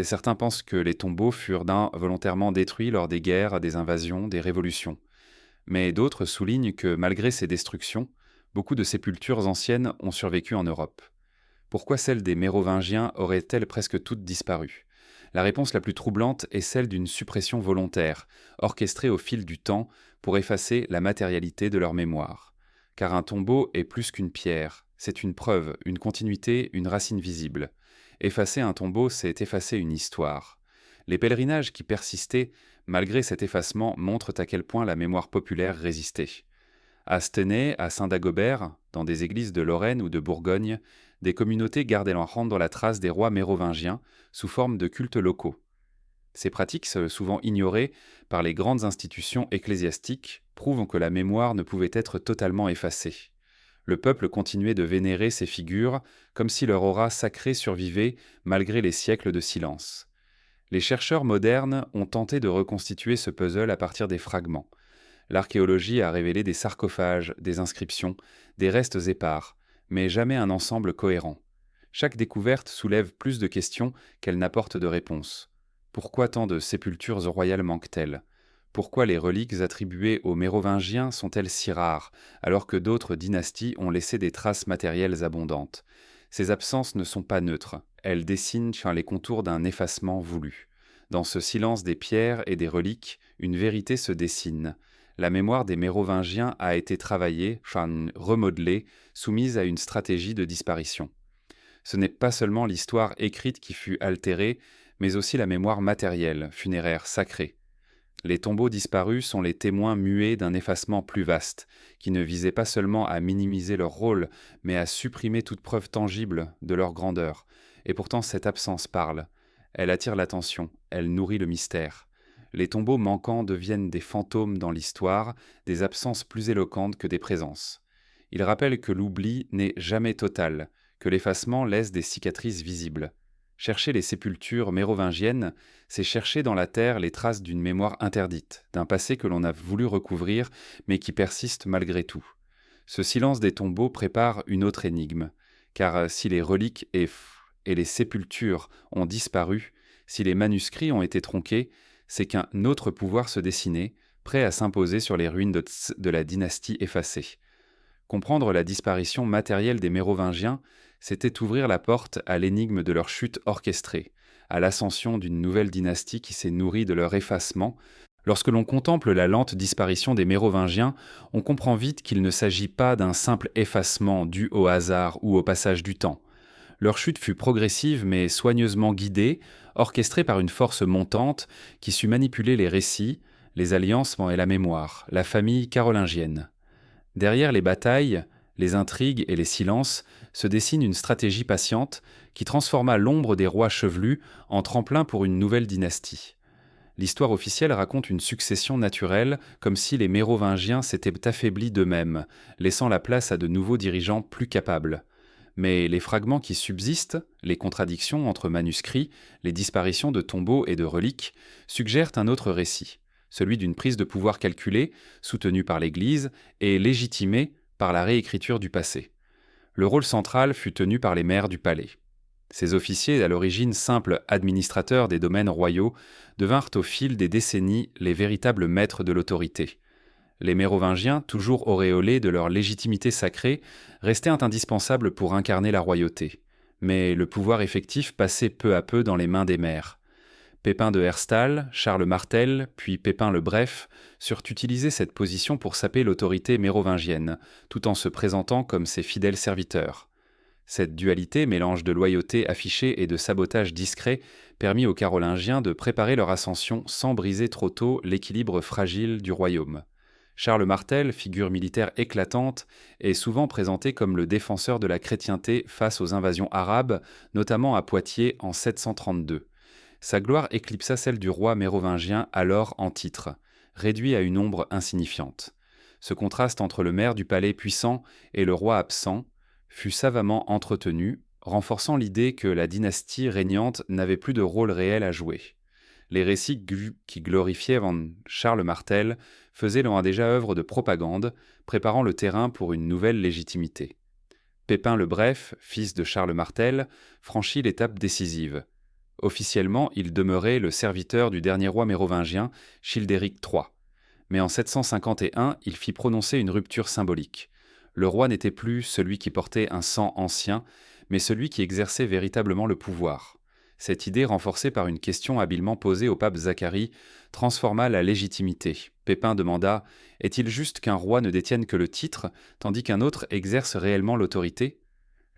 Certains pensent que les tombeaux furent volontairement détruits lors des guerres, des invasions, des révolutions. Mais d'autres soulignent que malgré ces destructions, beaucoup de sépultures anciennes ont survécu en Europe. Pourquoi celles des Mérovingiens auraient-elles presque toutes disparu? La réponse la plus troublante est celle d'une suppression volontaire, orchestrée au fil du temps pour effacer la matérialité de leur mémoire. Car un tombeau est plus qu'une pierre, c'est une preuve, une continuité, une racine visible. Effacer un tombeau, c'est effacer une histoire. Les pèlerinages qui persistaient, malgré cet effacement, montrent à quel point la mémoire populaire résistait. À Stenay, à Saint-Dagobert, dans des églises de Lorraine ou de Bourgogne, des communautés gardaient dans la trace des rois mérovingiens sous forme de cultes locaux. Ces pratiques, souvent ignorées par les grandes institutions ecclésiastiques, prouvent que la mémoire ne pouvait être totalement effacée. Le peuple continuait de vénérer ces figures comme si leur aura sacrée survivait malgré les siècles de silence. Les chercheurs modernes ont tenté de reconstituer ce puzzle à partir des fragments. L'archéologie a révélé des sarcophages, des inscriptions, des restes épars, mais jamais un ensemble cohérent. Chaque découverte soulève plus de questions qu'elle n'apporte de réponses. Pourquoi tant de sépultures royales manquent-elles? Pourquoi les reliques attribuées aux Mérovingiens sont-elles si rares, alors que d'autres dynasties ont laissé des traces matérielles abondantes? Ces absences ne sont pas neutres, elles dessinent les contours d'un effacement voulu. Dans ce silence des pierres et des reliques, une vérité se dessine. La mémoire des Mérovingiens a été travaillée, remodelée, soumise à une stratégie de disparition. Ce n'est pas seulement l'histoire écrite qui fut altérée, mais aussi la mémoire matérielle, funéraire, sacrée. Les tombeaux disparus sont les témoins muets d'un effacement plus vaste, qui ne visait pas seulement à minimiser leur rôle, mais à supprimer toute preuve tangible de leur grandeur. Et pourtant cette absence parle. Elle attire l'attention, elle nourrit le mystère. Les tombeaux manquants deviennent des fantômes dans l'histoire, des absences plus éloquentes que des présences. Ils rappellent que l'oubli n'est jamais total, que l'effacement laisse des cicatrices visibles. Chercher les sépultures mérovingiennes, c'est chercher dans la terre les traces d'une mémoire interdite, d'un passé que l'on a voulu recouvrir, mais qui persiste malgré tout. Ce silence des tombeaux prépare une autre énigme, car si les reliques et les sépultures ont disparu, si les manuscrits ont été tronqués, c'est qu'un autre pouvoir se dessinait, prêt à s'imposer sur les ruines de la dynastie effacée. Comprendre la disparition matérielle des Mérovingiens, c'était ouvrir la porte à l'énigme de leur chute orchestrée, à l'ascension d'une nouvelle dynastie qui s'est nourrie de leur effacement. Lorsque l'on contemple la lente disparition des Mérovingiens, on comprend vite qu'il ne s'agit pas d'un simple effacement dû au hasard ou au passage du temps. Leur chute fut progressive mais soigneusement guidée, orchestrée par une force montante qui sut manipuler les récits, les alliances et la mémoire, la famille carolingienne. Derrière les batailles, les intrigues et les silences se dessine une stratégie patiente qui transforma l'ombre des rois chevelus en tremplin pour une nouvelle dynastie. L'histoire officielle raconte une succession naturelle, comme si les Mérovingiens s'étaient affaiblis d'eux-mêmes, laissant la place à de nouveaux dirigeants plus capables. Mais les fragments qui subsistent, les contradictions entre manuscrits, les disparitions de tombeaux et de reliques, suggèrent un autre récit, celui d'une prise de pouvoir calculée, soutenue par l'Église, et légitimée par la réécriture du passé. Le rôle central fut tenu par les maires du palais. Ces officiers, à l'origine simples administrateurs des domaines royaux, devinrent au fil des décennies les véritables maîtres de l'autorité. Les Mérovingiens, toujours auréolés de leur légitimité sacrée, restaient indispensables pour incarner la royauté. Mais le pouvoir effectif passait peu à peu dans les mains des maires. Pépin de Herstal, Charles Martel, puis Pépin le Bref surent utiliser cette position pour saper l'autorité mérovingienne, tout en se présentant comme ses fidèles serviteurs. Cette dualité, mélange de loyauté affichée et de sabotage discret, permit aux Carolingiens de préparer leur ascension sans briser trop tôt l'équilibre fragile du royaume. Charles Martel, figure militaire éclatante, est souvent présenté comme le défenseur de la chrétienté face aux invasions arabes, notamment à Poitiers en 732. Sa gloire éclipsa celle du roi mérovingien alors en titre, réduit à une ombre insignifiante. Ce contraste entre le maire du palais puissant et le roi absent fut savamment entretenu, renforçant l'idée que la dynastie régnante n'avait plus de rôle réel à jouer. Les récits qui glorifiaient Charles Martel faisaient loin déjà œuvre de propagande, préparant le terrain pour une nouvelle légitimité. Pépin le Bref, fils de Charles Martel, franchit l'étape décisive. Officiellement, il demeurait le serviteur du dernier roi mérovingien, Childéric III. Mais en 751, il fit prononcer une rupture symbolique. Le roi n'était plus celui qui portait un sang ancien, mais celui qui exerçait véritablement le pouvoir. Cette idée, renforcée par une question habilement posée au pape Zacharie, transforma la légitimité. Pépin demanda « Est-il juste qu'un roi ne détienne que le titre, tandis qu'un autre exerce réellement l'autorité ?»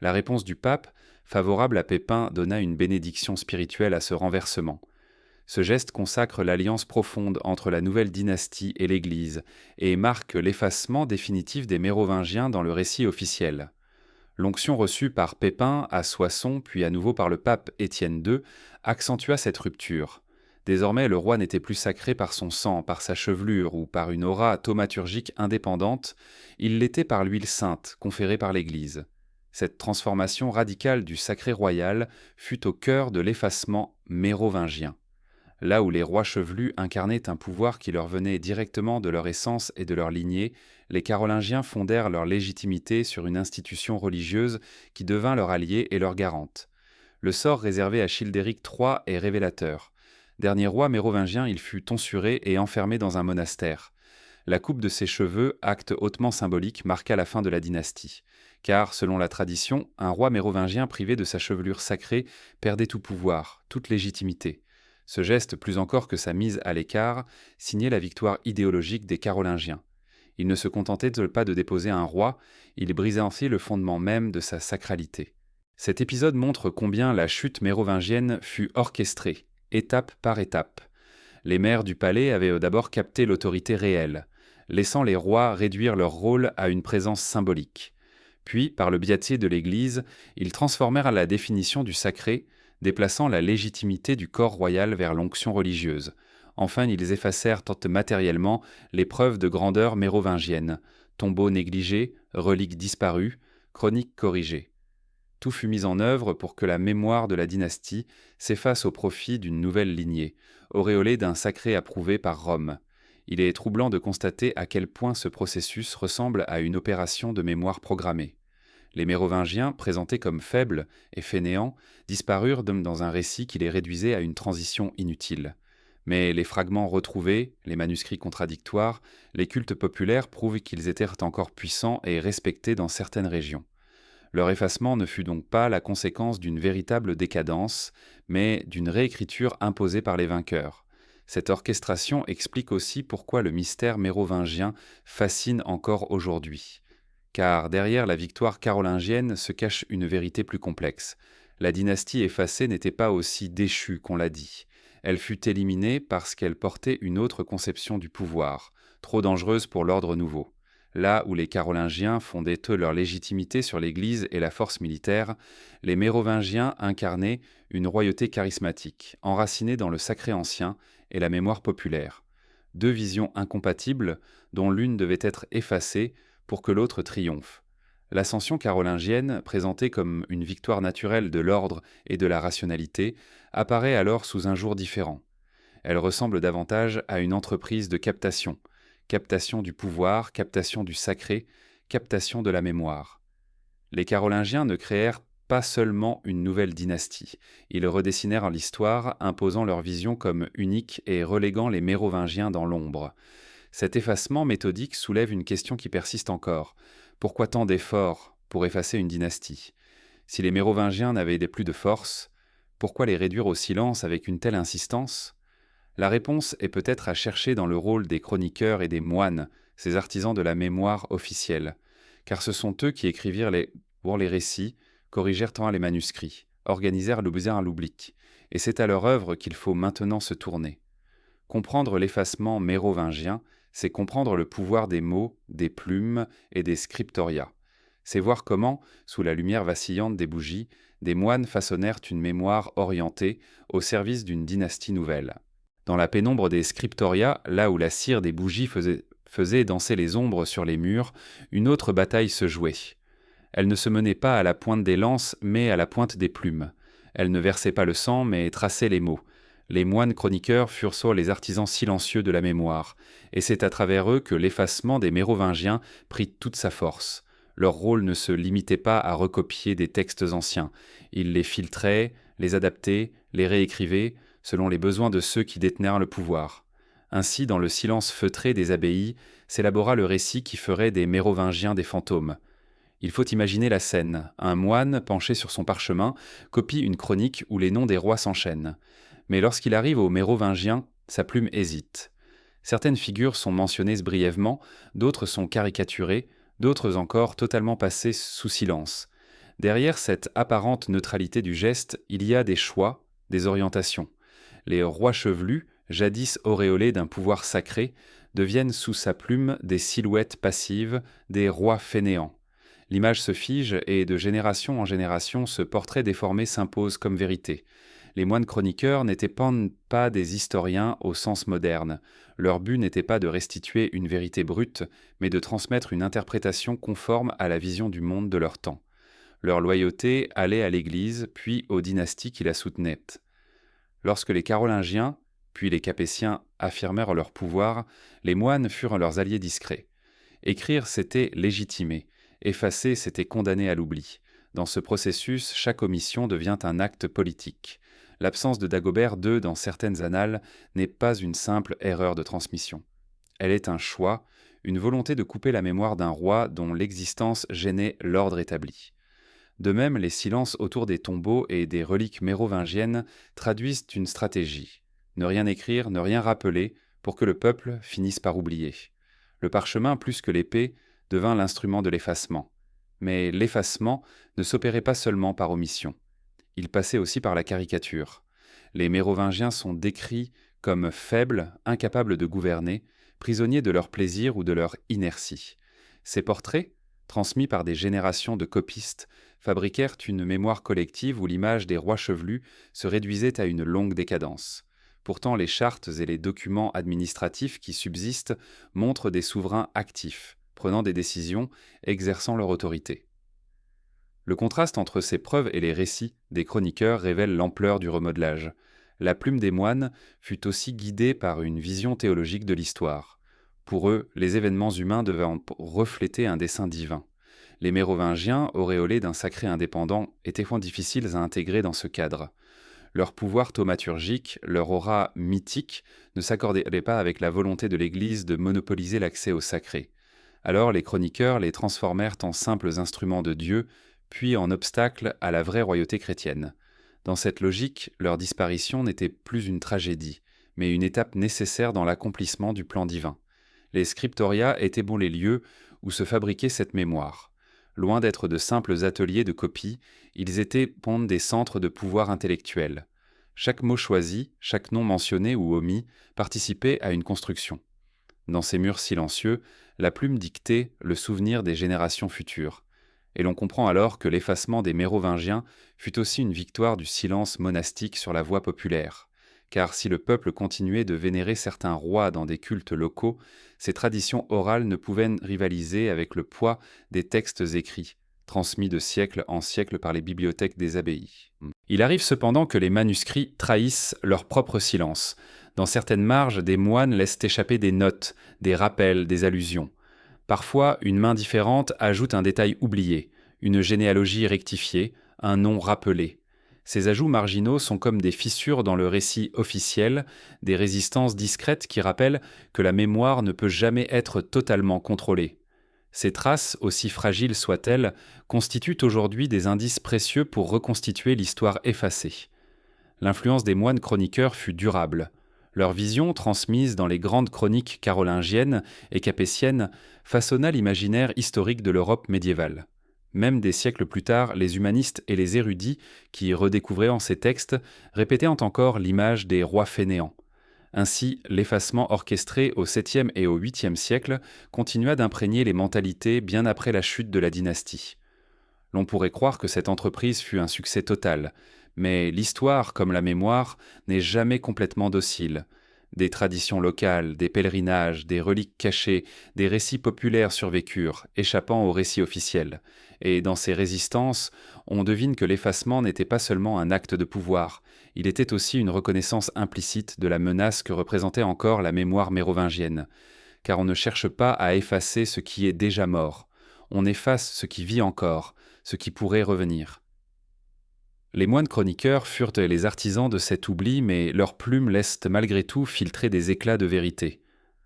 La réponse du pape, favorable à Pépin, donna une bénédiction spirituelle à ce renversement. Ce geste consacre l'alliance profonde entre la nouvelle dynastie et l'Église et marque l'effacement définitif des Mérovingiens dans le récit officiel. L'onction reçue par Pépin à Soissons, puis à nouveau par le pape Étienne II, accentua cette rupture. Désormais, le roi n'était plus sacré par son sang, par sa chevelure ou par une aura thaumaturgique indépendante, il l'était par l'huile sainte conférée par l'Église. Cette transformation radicale du sacré royal fut au cœur de l'effacement mérovingien. Là où les rois chevelus incarnaient un pouvoir qui leur venait directement de leur essence et de leur lignée, les Carolingiens fondèrent leur légitimité sur une institution religieuse qui devint leur allié et leur garante. Le sort réservé à Childéric III est révélateur. Dernier roi mérovingien, il fut tonsuré et enfermé dans un monastère. La coupe de ses cheveux, acte hautement symbolique, marqua la fin de la dynastie. Car, selon la tradition, un roi mérovingien privé de sa chevelure sacrée perdait tout pouvoir, toute légitimité. Ce geste, plus encore que sa mise à l'écart, signait la victoire idéologique des Carolingiens. Ils ne se contentaient pas de déposer un roi, ils brisaient ainsi le fondement même de sa sacralité. Cet épisode montre combien la chute mérovingienne fut orchestrée, étape par étape. Les maires du palais avaient d'abord capté l'autorité réelle, laissant les rois réduire leur rôle à une présence symbolique. Puis, par le biais de l'Église, ils transformèrent la définition du sacré, déplaçant la légitimité du corps royal vers l'onction religieuse. Enfin, ils effacèrent matériellement les preuves de grandeur mérovingienne, tombeaux négligés, reliques disparues, chroniques corrigées. Tout fut mis en œuvre pour que la mémoire de la dynastie s'efface au profit d'une nouvelle lignée, auréolée d'un sacré approuvé par Rome. Il est troublant de constater à quel point ce processus ressemble à une opération de mémoire programmée. Les Mérovingiens, présentés comme faibles et fainéants, disparurent dans un récit qui les réduisait à une transition inutile. Mais les fragments retrouvés, les manuscrits contradictoires, les cultes populaires prouvent qu'ils étaient encore puissants et respectés dans certaines régions. Leur effacement ne fut donc pas la conséquence d'une véritable décadence, mais d'une réécriture imposée par les vainqueurs. Cette orchestration explique aussi pourquoi le mystère mérovingien fascine encore aujourd'hui. Car derrière la victoire carolingienne se cache une vérité plus complexe. La dynastie effacée n'était pas aussi déchue qu'on l'a dit. Elle fut éliminée parce qu'elle portait une autre conception du pouvoir, trop dangereuse pour l'ordre nouveau. Là où les Carolingiens fondaient eux leur légitimité sur l'Église et la force militaire, les Mérovingiens incarnaient une royauté charismatique, enracinée dans le sacré ancien et la mémoire populaire. Deux visions incompatibles, dont l'une devait être effacée pour que l'autre triomphe. L'ascension carolingienne, présentée comme une victoire naturelle de l'ordre et de la rationalité, apparaît alors sous un jour différent. Elle ressemble davantage à une entreprise de captation du pouvoir, captation du sacré, captation de la mémoire. Les Carolingiens ne créèrent pas seulement une nouvelle dynastie, ils redessinèrent l'histoire, imposant leur vision comme unique et reléguant les Mérovingiens dans l'ombre. Cet effacement méthodique soulève une question qui persiste encore. Pourquoi tant d'efforts pour effacer une dynastie ? Si les Mérovingiens n'avaient plus de force, pourquoi les réduire au silence avec une telle insistance ? La réponse est peut-être à chercher dans le rôle des chroniqueurs et des moines, ces artisans de la mémoire officielle, car ce sont eux qui écrivirent les récits, corrigèrent les manuscrits, organisèrent l'oblique, et c'est à leur œuvre qu'il faut maintenant se tourner. Comprendre l'effacement mérovingien, c'est comprendre le pouvoir des mots, des plumes et des scriptoria. C'est voir comment, sous la lumière vacillante des bougies, des moines façonnèrent une mémoire orientée au service d'une dynastie nouvelle. Dans la pénombre des scriptoria, là où la cire des bougies faisait danser les ombres sur les murs, une autre bataille se jouait. Elle ne se menait pas à la pointe des lances, mais à la pointe des plumes. Elle ne versait pas le sang, mais traçait les mots. Les moines chroniqueurs furent soit les artisans silencieux de la mémoire, et c'est à travers eux que l'effacement des Mérovingiens prit toute sa force. Leur rôle ne se limitait pas à recopier des textes anciens. Ils les filtraient, les adaptaient, les réécrivait selon les besoins de ceux qui détenaient le pouvoir. Ainsi, dans le silence feutré des abbayes, s'élabora le récit qui ferait des Mérovingiens des fantômes. Il faut imaginer la scène. Un moine, penché sur son parchemin, copie une chronique où les noms des rois s'enchaînent. Mais lorsqu'il arrive aux Mérovingiens, sa plume hésite. Certaines figures sont mentionnées brièvement, d'autres sont caricaturées, d'autres encore totalement passées sous silence. Derrière cette apparente neutralité du geste, il y a des choix, des orientations. Les rois chevelus, jadis auréolés d'un pouvoir sacré, deviennent sous sa plume des silhouettes passives, des rois fainéants. L'image se fige et de génération en génération, ce portrait déformé s'impose comme vérité. Les moines chroniqueurs n'étaient pas des historiens au sens moderne. Leur but n'était pas de restituer une vérité brute, mais de transmettre une interprétation conforme à la vision du monde de leur temps. Leur loyauté allait à l'Église, puis aux dynasties qui la soutenaient. Lorsque les Carolingiens, puis les Capétiens affirmèrent leur pouvoir, les moines furent leurs alliés discrets. Écrire, c'était légitimer. Effacer, c'était condamner à l'oubli. Dans ce processus, chaque omission devient un acte politique. L'absence de Dagobert II dans certaines annales n'est pas une simple erreur de transmission. Elle est un choix, une volonté de couper la mémoire d'un roi dont l'existence gênait l'ordre établi. De même, les silences autour des tombeaux et des reliques mérovingiennes traduisent une stratégie. Ne rien écrire, ne rien rappeler, pour que le peuple finisse par oublier. Le parchemin, plus que l'épée, devint l'instrument de l'effacement. Mais l'effacement ne s'opérait pas seulement par omission. Il passait aussi par la caricature. Les Mérovingiens sont décrits comme faibles, incapables de gouverner, prisonniers de leur plaisir ou de leur inertie. Ces portraits, transmis par des générations de copistes, fabriquèrent une mémoire collective où l'image des rois chevelus se réduisait à une longue décadence. Pourtant, les chartes et les documents administratifs qui subsistent montrent des souverains actifs, prenant des décisions, exerçant leur autorité. Le contraste entre ces preuves et les récits des chroniqueurs révèle l'ampleur du remodelage. La plume des moines fut aussi guidée par une vision théologique de l'histoire. Pour eux, les événements humains devaient refléter un dessein divin. Les Mérovingiens, auréolés d'un sacré indépendant, étaient fort difficiles à intégrer dans ce cadre. Leur pouvoir thaumaturgique, leur aura mythique, ne s'accordaient pas avec la volonté de l'Église de monopoliser l'accès au sacré. Alors les chroniqueurs les transformèrent en simples instruments de Dieu, puis en obstacle à la vraie royauté chrétienne. Dans cette logique, leur disparition n'était plus une tragédie, mais une étape nécessaire dans l'accomplissement du plan divin. Les scriptoria étaient les lieux où se fabriquait cette mémoire. Loin d'être de simples ateliers de copie, ils étaient des centres de pouvoir intellectuel. Chaque mot choisi, chaque nom mentionné ou omis, participait à une construction. Dans ces murs silencieux, la plume dictait le souvenir des générations futures. Et l'on comprend alors que l'effacement des Mérovingiens fut aussi une victoire du silence monastique sur la voie populaire. Car si le peuple continuait de vénérer certains rois dans des cultes locaux, ces traditions orales ne pouvaient rivaliser avec le poids des textes écrits, transmis de siècle en siècle par les bibliothèques des abbayes. Il arrive cependant que les manuscrits trahissent leur propre silence. Dans certaines marges, des moines laissent échapper des notes, des rappels, des allusions. Parfois, une main différente ajoute un détail oublié, une généalogie rectifiée, un nom rappelé. Ces ajouts marginaux sont comme des fissures dans le récit officiel, des résistances discrètes qui rappellent que la mémoire ne peut jamais être totalement contrôlée. Ces traces, aussi fragiles soient-elles, constituent aujourd'hui des indices précieux pour reconstituer l'histoire effacée. L'influence des moines chroniqueurs fut durable. Leur vision, transmise dans les grandes chroniques carolingiennes et capétiennes, façonna l'imaginaire historique de l'Europe médiévale. Même des siècles plus tard, les humanistes et les érudits, qui redécouvraient en ces textes, répétaient encore l'image des rois fainéants. Ainsi, l'effacement orchestré au 7e et au 8e siècle continua d'imprégner les mentalités bien après la chute de la dynastie. L'on pourrait croire que cette entreprise fut un succès total, mais l'histoire, comme la mémoire, n'est jamais complètement docile. Des traditions locales, des pèlerinages, des reliques cachées, des récits populaires survécurent, échappant aux récits officiels. Et dans ces résistances, on devine que l'effacement n'était pas seulement un acte de pouvoir, il était aussi une reconnaissance implicite de la menace que représentait encore la mémoire mérovingienne. Car on ne cherche pas à effacer ce qui est déjà mort, on efface ce qui vit encore, ce qui pourrait revenir. Les moines chroniqueurs furent les artisans de cet oubli, mais leurs plumes laissent malgré tout filtrer des éclats de vérité.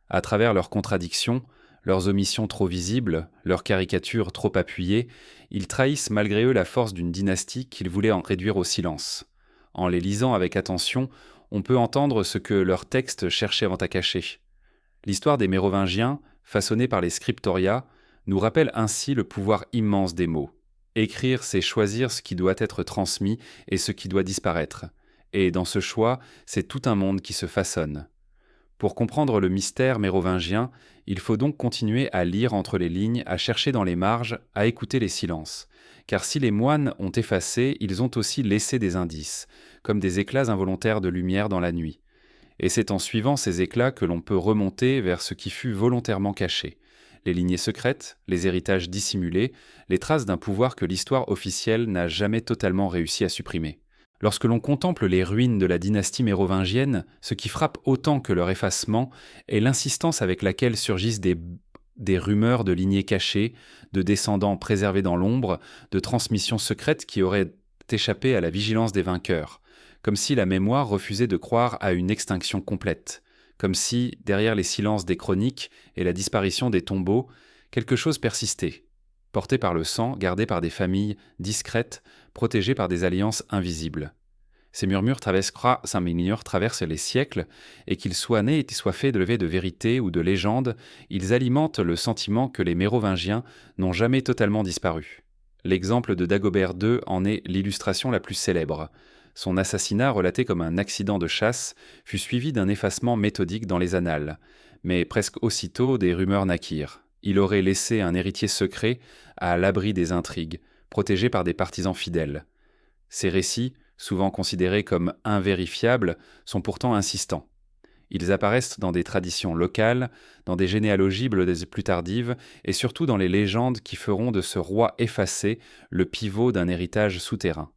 À travers leurs contradictions, leurs omissions trop visibles, leurs caricatures trop appuyées, ils trahissent malgré eux la force d'une dynastie qu'ils voulaient en réduire au silence. En les lisant avec attention, on peut entendre ce que leurs textes cherchaient à cacher. L'histoire des Mérovingiens, façonnée par les scriptoria, nous rappelle ainsi le pouvoir immense des mots. Écrire, c'est choisir ce qui doit être transmis et ce qui doit disparaître. Et dans ce choix, c'est tout un monde qui se façonne. Pour comprendre le mystère mérovingien, il faut donc continuer à lire entre les lignes, à chercher dans les marges, à écouter les silences. Car si les moines ont effacé, ils ont aussi laissé des indices, comme des éclats involontaires de lumière dans la nuit. Et c'est en suivant ces éclats que l'on peut remonter vers ce qui fut volontairement caché. Les lignées secrètes, les héritages dissimulés, les traces d'un pouvoir que l'histoire officielle n'a jamais totalement réussi à supprimer. Lorsque l'on contemple les ruines de la dynastie mérovingienne, ce qui frappe autant que leur effacement est l'insistance avec laquelle surgissent des rumeurs de lignées cachées, de descendants préservés dans l'ombre, de transmissions secrètes qui auraient échappé à la vigilance des vainqueurs, comme si la mémoire refusait de croire à une extinction complète, comme si, derrière les silences des chroniques et la disparition des tombeaux, quelque chose persistait, porté par le sang, gardé par des familles discrètes, protégées par des alliances invisibles. Ces murmures traversent les siècles, et qu'ils soient nés et soient faits de levées de vérité ou de légendes, ils alimentent le sentiment que les Mérovingiens n'ont jamais totalement disparu. L'exemple de Dagobert II en est l'illustration la plus célèbre. Son assassinat, relaté comme un accident de chasse, fut suivi d'un effacement méthodique dans les annales. Mais presque aussitôt, des rumeurs naquirent. Il aurait laissé un héritier secret à l'abri des intrigues, protégé par des partisans fidèles. Ces récits, souvent considérés comme invérifiables, sont pourtant insistants. Ils apparaissent dans des traditions locales, dans des généalogies plus tardives, et surtout dans les légendes qui feront de ce roi effacé le pivot d'un héritage souterrain.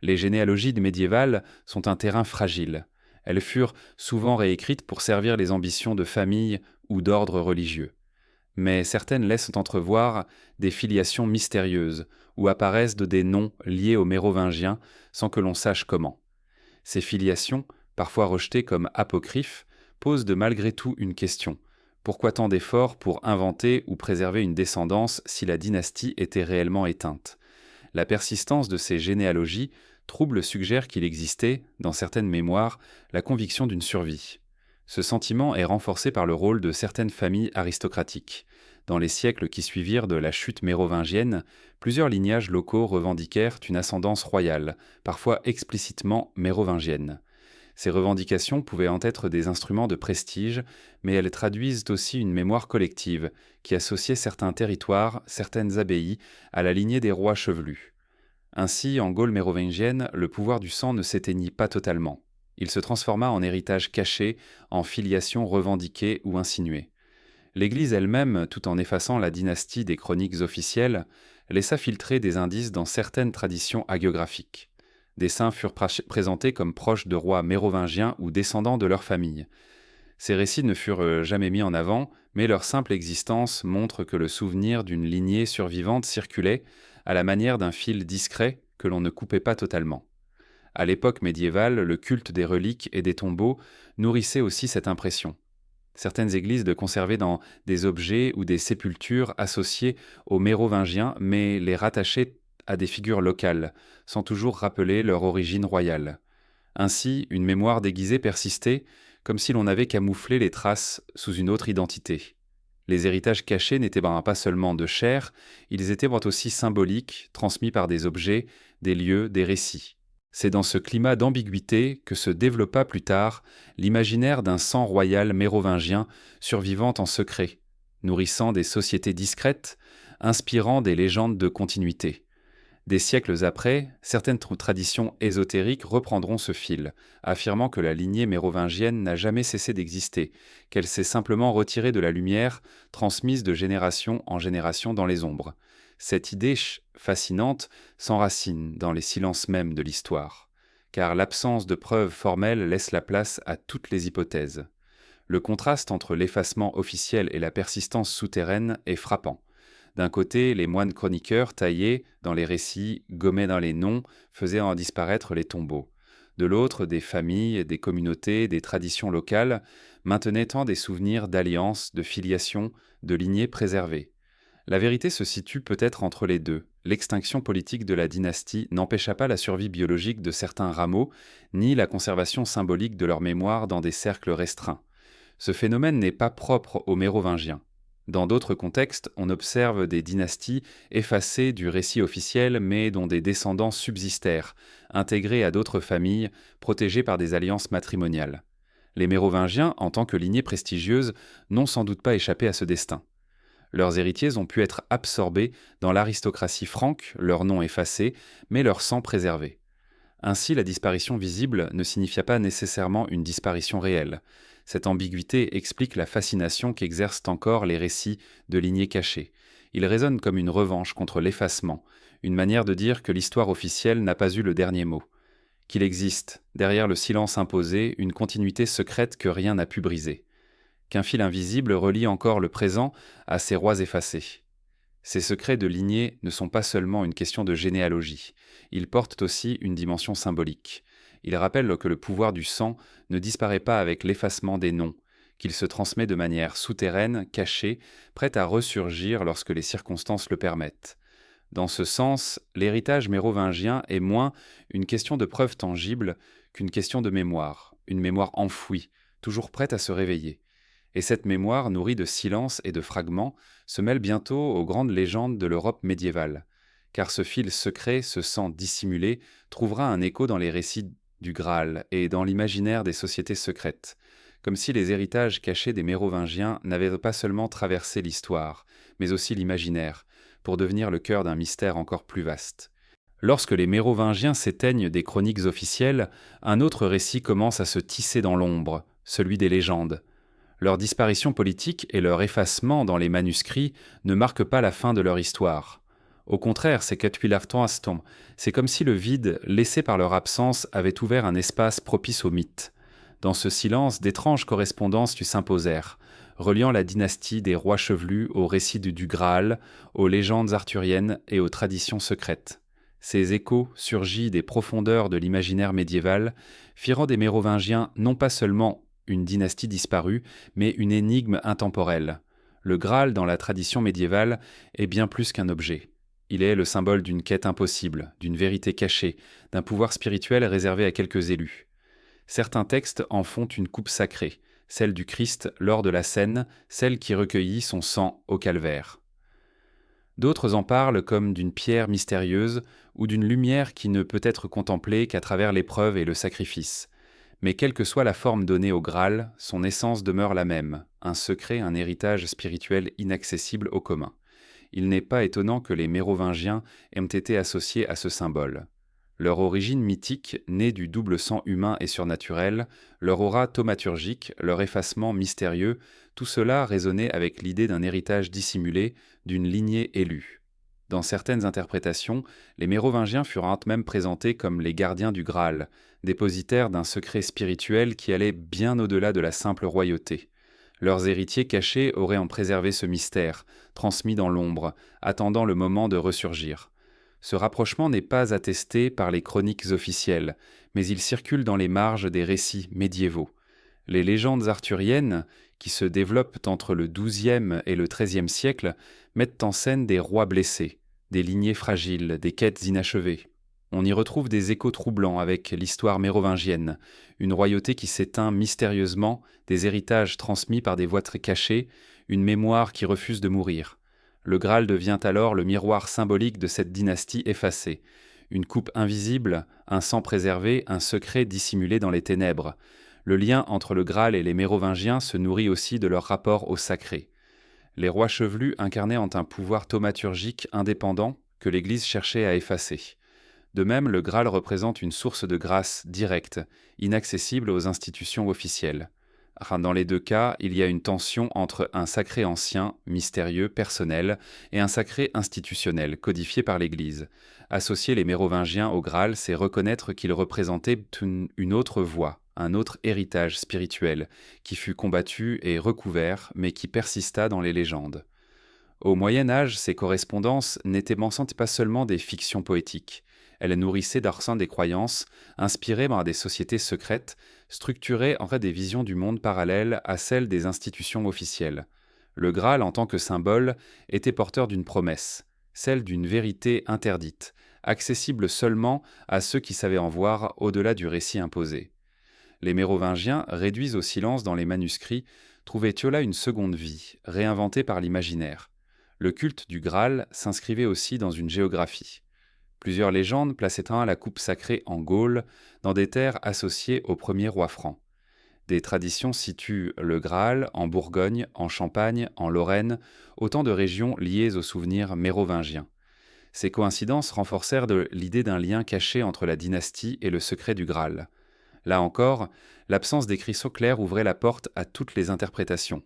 Les généalogies médiévales sont un terrain fragile. Elles furent souvent réécrites pour servir les ambitions de famille ou d'ordre religieux. Mais certaines laissent entrevoir des filiations mystérieuses, ou apparaissent des noms liés aux Mérovingiens sans que l'on sache comment. Ces filiations, parfois rejetées comme apocryphes, posent malgré tout une question. Pourquoi tant d'efforts pour inventer ou préserver une descendance si la dynastie était réellement éteinte ? La persistance de ces généalogies suggère qu'il existait, dans certaines mémoires, la conviction d'une survie. Ce sentiment est renforcé par le rôle de certaines familles aristocratiques. Dans les siècles qui suivirent de la chute mérovingienne, plusieurs lignages locaux revendiquèrent une ascendance royale, parfois explicitement mérovingienne. Ces revendications pouvaient en être des instruments de prestige, mais elles traduisent aussi une mémoire collective qui associait certains territoires, certaines abbayes, à la lignée des rois chevelus. Ainsi, en Gaule mérovingienne, le pouvoir du sang ne s'éteignit pas totalement. Il se transforma en héritage caché, en filiation revendiquée ou insinuée. L'Église elle-même, tout en effaçant la dynastie des chroniques officielles, laissa filtrer des indices dans certaines traditions hagiographiques. Des saints furent présentés comme proches de rois mérovingiens ou descendants de leur famille. Ces récits ne furent jamais mis en avant, mais leur simple existence montre que le souvenir d'une lignée survivante circulait à la manière d'un fil discret que l'on ne coupait pas totalement. À l'époque médiévale, le culte des reliques et des tombeaux nourrissait aussi cette impression. Certaines églises conservaient dans des objets ou des sépultures associées aux Mérovingiens, mais les rattachaient à des figures locales, sans toujours rappeler leur origine royale. Ainsi, une mémoire déguisée persistait, comme si l'on avait camouflé les traces sous une autre identité. Les héritages cachés n'étaient pas seulement de chair, ils étaient aussi symboliques, transmis par des objets, des lieux, des récits. C'est dans ce climat d'ambiguïté que se développa plus tard l'imaginaire d'un sang royal mérovingien survivant en secret, nourrissant des sociétés discrètes, inspirant des légendes de continuité. Des siècles après, certaines traditions ésotériques reprendront ce fil, affirmant que la lignée mérovingienne n'a jamais cessé d'exister, qu'elle s'est simplement retirée de la lumière, transmise de génération en génération dans les ombres. Cette idée fascinante s'enracine dans les silences mêmes de l'histoire, car l'absence de preuves formelles laisse la place à toutes les hypothèses. Le contraste entre l'effacement officiel et la persistance souterraine est frappant. D'un côté, les moines chroniqueurs taillaient dans les récits, gommaient dans les noms, faisaient en disparaître les tombeaux. De l'autre, des familles, des communautés, des traditions locales maintenaient tant des souvenirs d'alliance, de filiation, de lignées préservées. La vérité se situe peut-être entre les deux. L'extinction politique de la dynastie n'empêcha pas la survie biologique de certains rameaux, ni la conservation symbolique de leur mémoire dans des cercles restreints. Ce phénomène n'est pas propre aux Mérovingiens. Dans d'autres contextes, on observe des dynasties effacées du récit officiel mais dont des descendants subsistèrent, intégrés à d'autres familles, protégés par des alliances matrimoniales. Les Mérovingiens, en tant que lignée prestigieuse, n'ont sans doute pas échappé à ce destin. Leurs héritiers ont pu être absorbés dans l'aristocratie franque, leur nom effacé, mais leur sang préservé. Ainsi, la disparition visible ne signifia pas nécessairement une disparition réelle. Cette ambiguïté explique la fascination qu'exercent encore les récits de lignées cachées. Ils résonnent comme une revanche contre l'effacement, une manière de dire que l'histoire officielle n'a pas eu le dernier mot. Qu'il existe, derrière le silence imposé, une continuité secrète que rien n'a pu briser. Qu'un fil invisible relie encore le présent à ces rois effacés. Ces secrets de lignée ne sont pas seulement une question de généalogie, ils portent aussi une dimension symbolique. Ils rappellent que le pouvoir du sang ne disparaît pas avec l'effacement des noms, qu'il se transmet de manière souterraine, cachée, prête à ressurgir lorsque les circonstances le permettent. Dans ce sens, l'héritage mérovingien est moins une question de preuve tangible qu'une question de mémoire, une mémoire enfouie, toujours prête à se réveiller. Et cette mémoire, nourrie de silence et de fragments, se mêle bientôt aux grandes légendes de l'Europe médiévale. Car ce fil secret, ce sang dissimulé, trouvera un écho dans les récits du Graal et dans l'imaginaire des sociétés secrètes, comme si les héritages cachés des Mérovingiens n'avaient pas seulement traversé l'histoire, mais aussi l'imaginaire, pour devenir le cœur d'un mystère encore plus vaste. Lorsque les Mérovingiens s'éteignent des chroniques officielles, un autre récit commence à se tisser dans l'ombre, celui des légendes. Leur disparition politique et leur effacement dans les manuscrits ne marquent pas la fin de leur histoire. Au contraire, c'est comme si le vide, laissé par leur absence, avait ouvert un espace propice au mythe. Dans ce silence, d'étranges correspondances s'imposèrent, reliant la dynastie des rois chevelus aux récits du Graal, aux légendes arthuriennes et aux traditions secrètes. Ces échos, surgis des profondeurs de l'imaginaire médiéval, firent des Mérovingiens non pas seulement une dynastie disparue, mais une énigme intemporelle. Le Graal, dans la tradition médiévale, est bien plus qu'un objet. Il est le symbole d'une quête impossible, d'une vérité cachée, d'un pouvoir spirituel réservé à quelques élus. Certains textes en font une coupe sacrée, celle du Christ lors de la scène, celle qui recueillit son sang au calvaire. D'autres en parlent comme d'une pierre mystérieuse ou d'une lumière qui ne peut être contemplée qu'à travers l'épreuve et le sacrifice. Mais quelle que soit la forme donnée au Graal, son essence demeure la même, un secret, un héritage spirituel inaccessible au commun. Il n'est pas étonnant que les Mérovingiens aient été associés à ce symbole. Leur origine mythique, née du double sang humain et surnaturel, leur aura thaumaturgique, leur effacement mystérieux, tout cela résonnait avec l'idée d'un héritage dissimulé, d'une lignée élue. Dans certaines interprétations, les Mérovingiens furent même présentés comme les gardiens du Graal, dépositaires d'un secret spirituel qui allait bien au-delà de la simple royauté. Leurs héritiers cachés auraient en préservé ce mystère, transmis dans l'ombre, attendant le moment de ressurgir. Ce rapprochement n'est pas attesté par les chroniques officielles, mais il circule dans les marges des récits médiévaux. Les légendes arthuriennes, qui se développent entre le XIIe et le XIIIe siècle, mettent en scène des rois blessés, des lignées fragiles, des quêtes inachevées. On y retrouve des échos troublants avec l'histoire mérovingienne, une royauté qui s'éteint mystérieusement, des héritages transmis par des voies très cachées, une mémoire qui refuse de mourir. Le Graal devient alors le miroir symbolique de cette dynastie effacée. Une coupe invisible, un sang préservé, un secret dissimulé dans les ténèbres. Le lien entre le Graal et les Mérovingiens se nourrit aussi de leur rapport au sacré. Les rois chevelus incarnaient un pouvoir thaumaturgique indépendant que l'Église cherchait à effacer. De même, le Graal représente une source de grâce directe, inaccessible aux institutions officielles. Dans les deux cas, il y a une tension entre un sacré ancien, mystérieux, personnel, et un sacré institutionnel, codifié par l'Église. Associer les Mérovingiens au Graal, c'est reconnaître qu'ils représentaient une autre voie, un autre héritage spirituel, qui fut combattu et recouvert, mais qui persista dans les légendes. Au Moyen Âge, ces correspondances n'étaient mentionnées pas seulement des fictions poétiques. Elles nourrissaient d'Arsène des croyances, inspirées par des sociétés secrètes, structurées en fait des visions du monde parallèles à celles des institutions officielles. Le Graal, en tant que symbole, était porteur d'une promesse, celle d'une vérité interdite, accessible seulement à ceux qui savaient en voir au-delà du récit imposé. Les Mérovingiens, réduits au silence dans les manuscrits, trouvaient là une seconde vie, réinventée par l'imaginaire. Le culte du Graal s'inscrivait aussi dans une géographie. Plusieurs légendes plaçaient la coupe sacrée en Gaule, dans des terres associées au premier roi franc. Des traditions situent le Graal en Bourgogne, en Champagne, en Lorraine, autant de régions liées aux souvenirs mérovingiens. Ces coïncidences renforcèrent l'idée d'un lien caché entre la dynastie et le secret du Graal. Là encore, l'absence d'écrits clairs ouvrait la porte à toutes les interprétations.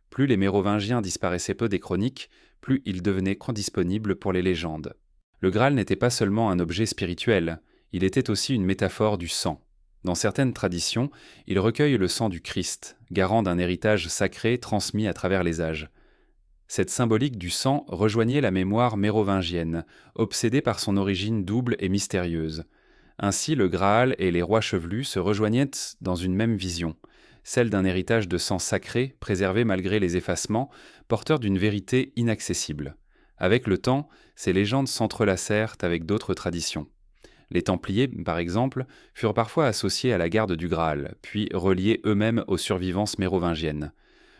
Plus les Mérovingiens disparaissaient peu des chroniques, plus ils devenaient disponibles pour les légendes. Le Graal n'était pas seulement un objet spirituel, il était aussi une métaphore du sang. Dans certaines traditions, il recueille le sang du Christ, garant d'un héritage sacré transmis à travers les âges. Cette symbolique du sang rejoignait la mémoire mérovingienne, obsédée par son origine double et mystérieuse. Ainsi, le Graal et les rois chevelus se rejoignaient dans une même vision, celle d'un héritage de sang sacré, préservé malgré les effacements, porteur d'une vérité inaccessible. Avec le temps, ces légendes s'entrelacèrent avec d'autres traditions. Les Templiers, par exemple, furent parfois associés à la garde du Graal, puis reliés eux-mêmes aux survivances mérovingiennes.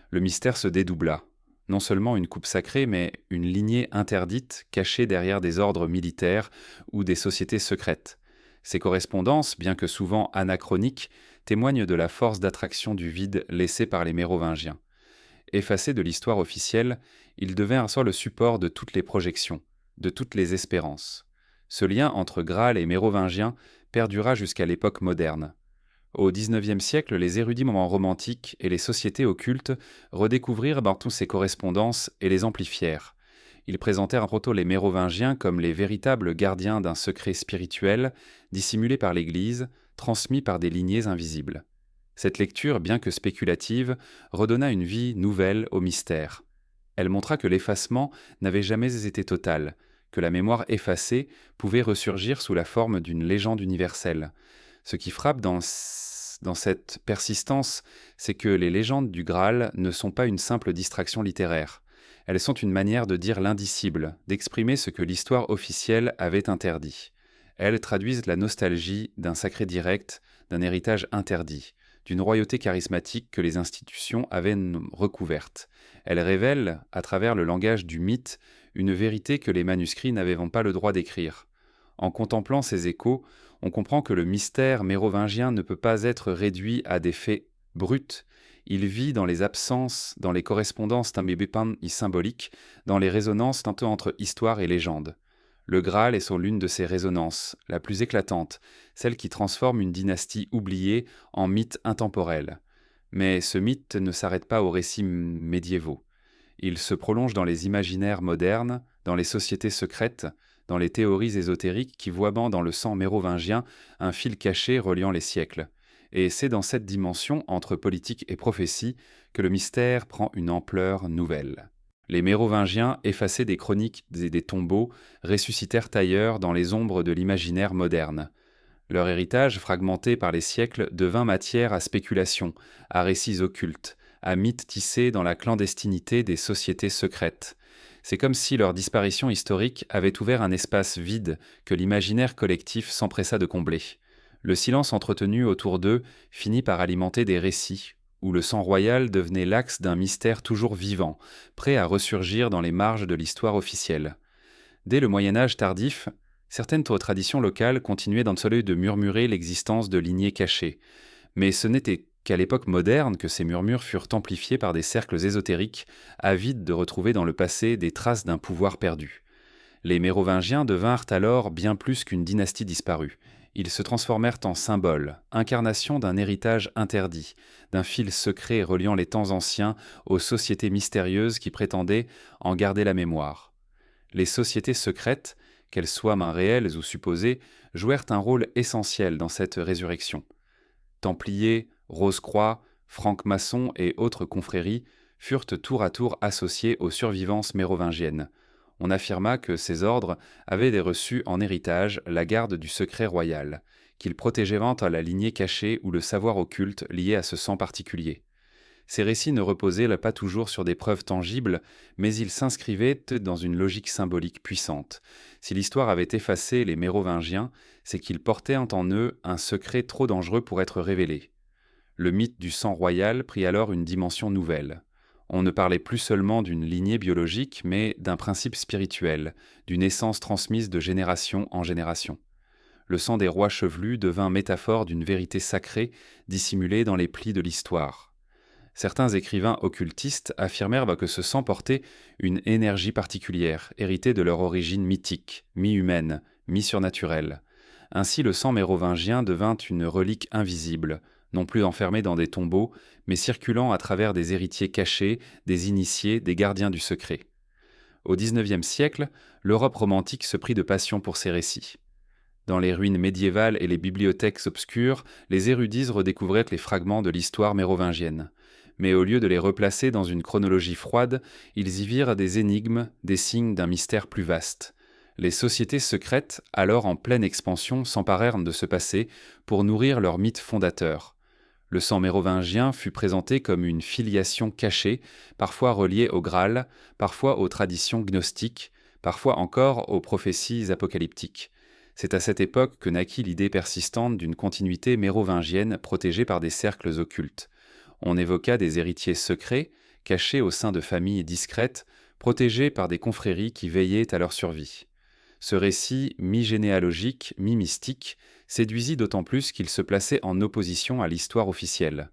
Le mystère se dédoubla. Non seulement une coupe sacrée, mais une lignée interdite cachée derrière des ordres militaires ou des sociétés secrètes. Ces correspondances, bien que souvent anachroniques, témoignent de la force d'attraction du vide laissé par les Mérovingiens. Effacés de l'histoire officielle, ils devinrent le support de toutes les projections, de toutes les espérances. Ce lien entre Graal et Mérovingiens perdura jusqu'à l'époque moderne. Au XIXe siècle, les érudits romantiques et les sociétés occultes redécouvrirent tous ces correspondances et les amplifièrent. Ils présentèrent les Mérovingiens comme les véritables gardiens d'un secret spirituel, dissimulé par l'Église, transmis par des lignées invisibles. Cette lecture, bien que spéculative, redonna une vie nouvelle au mystère. Elle montra que l'effacement n'avait jamais été total, que la mémoire effacée pouvait ressurgir sous la forme d'une légende universelle. Ce qui frappe dans cette persistance, c'est que les légendes du Graal ne sont pas une simple distraction littéraire. Elles sont une manière de dire l'indicible, d'exprimer ce que l'histoire officielle avait interdit. Elles traduisent la nostalgie d'un sacré direct, d'un héritage interdit, d'une royauté charismatique que les institutions avaient recouverte. Elles révèlent, à travers le langage du mythe, une vérité que les manuscrits n'avaient pas le droit d'écrire. En contemplant ces échos, on comprend que le mystère mérovingien ne peut pas être réduit à des faits bruts. Il vit dans les absences, dans les correspondances symboliques, dans les résonances tantôt entre histoire et légende. Le Graal est sur l'une de ces résonances, la plus éclatante, celle qui transforme une dynastie oubliée en mythe intemporel. Mais ce mythe ne s'arrête pas aux récits médiévaux. Il se prolonge dans les imaginaires modernes, dans les sociétés secrètes, dans les théories ésotériques qui voient dans le sang mérovingien un fil caché reliant les siècles. Et c'est dans cette dimension, entre politique et prophétie, que le mystère prend une ampleur nouvelle. Les Mérovingiens, effacés des chroniques et des tombeaux, ressuscitèrent ailleurs dans les ombres de l'imaginaire moderne. Leur héritage, fragmenté par les siècles, devint matière à spéculation, à récits occultes, à mythes tissés dans la clandestinité des sociétés secrètes. C'est comme si leur disparition historique avait ouvert un espace vide que l'imaginaire collectif s'empressa de combler. Le silence entretenu autour d'eux finit par alimenter des récits, où le sang royal devenait l'axe d'un mystère toujours vivant, prêt à ressurgir dans les marges de l'histoire officielle. Dès le Moyen-Âge tardif, certaines traditions locales continuaient dans le soleil de murmurer l'existence de lignées cachées. Mais ce n'était qu'à l'époque moderne que ces murmures furent amplifiés par des cercles ésotériques, avides de retrouver dans le passé des traces d'un pouvoir perdu. Les Mérovingiens devinrent alors bien plus qu'une dynastie disparue. Ils se transformèrent en symboles, incarnation d'un héritage interdit, d'un fil secret reliant les temps anciens aux sociétés mystérieuses qui prétendaient en garder la mémoire. Les sociétés secrètes, qu'elles soient réelles ou supposées, jouèrent un rôle essentiel dans cette résurrection. Templiers, Rose-Croix, francs-maçons et autres confréries furent tour à tour associés aux survivances mérovingiennes. On affirma que ces ordres avaient reçu en héritage la garde du secret royal, qu'ils protégeaient à la lignée cachée ou le savoir occulte lié à ce sang particulier. Ces récits ne reposaient pas toujours sur des preuves tangibles, mais ils s'inscrivaient dans une logique symbolique puissante. Si l'histoire avait effacé les Mérovingiens, c'est qu'ils portaient en eux un secret trop dangereux pour être révélé. Le mythe du sang royal prit alors une dimension nouvelle. On ne parlait plus seulement d'une lignée biologique, mais d'un principe spirituel, d'une essence transmise de génération en génération. Le sang des rois chevelus devint métaphore d'une vérité sacrée dissimulée dans les plis de l'histoire. Certains écrivains occultistes affirmèrent que ce sang portait une énergie particulière, héritée de leur origine mythique, mi-humaine, mi-surnaturelle. Ainsi, le sang mérovingien devint une relique invisible, non plus enfermée dans des tombeaux, mais circulant à travers des héritiers cachés, des initiés, des gardiens du secret. Au XIXe siècle, l'Europe romantique se prit de passion pour ces récits. Dans les ruines médiévales et les bibliothèques obscures, les érudits redécouvraient les fragments de l'histoire mérovingienne. Mais au lieu de les replacer dans une chronologie froide, ils y virent des énigmes, des signes d'un mystère plus vaste. Les sociétés secrètes, alors en pleine expansion, s'emparèrent de ce passé pour nourrir leur mythe fondateur. Le sang mérovingien fut présenté comme une filiation cachée, parfois reliée au Graal, parfois aux traditions gnostiques, parfois encore aux prophéties apocalyptiques. C'est à cette époque que naquit l'idée persistante d'une continuité mérovingienne protégée par des cercles occultes. On évoqua des héritiers secrets, cachés au sein de familles discrètes, protégés par des confréries qui veillaient à leur survie. Ce récit, mi-généalogique, mi-mystique, séduisit d'autant plus qu'il se plaçait en opposition à l'histoire officielle.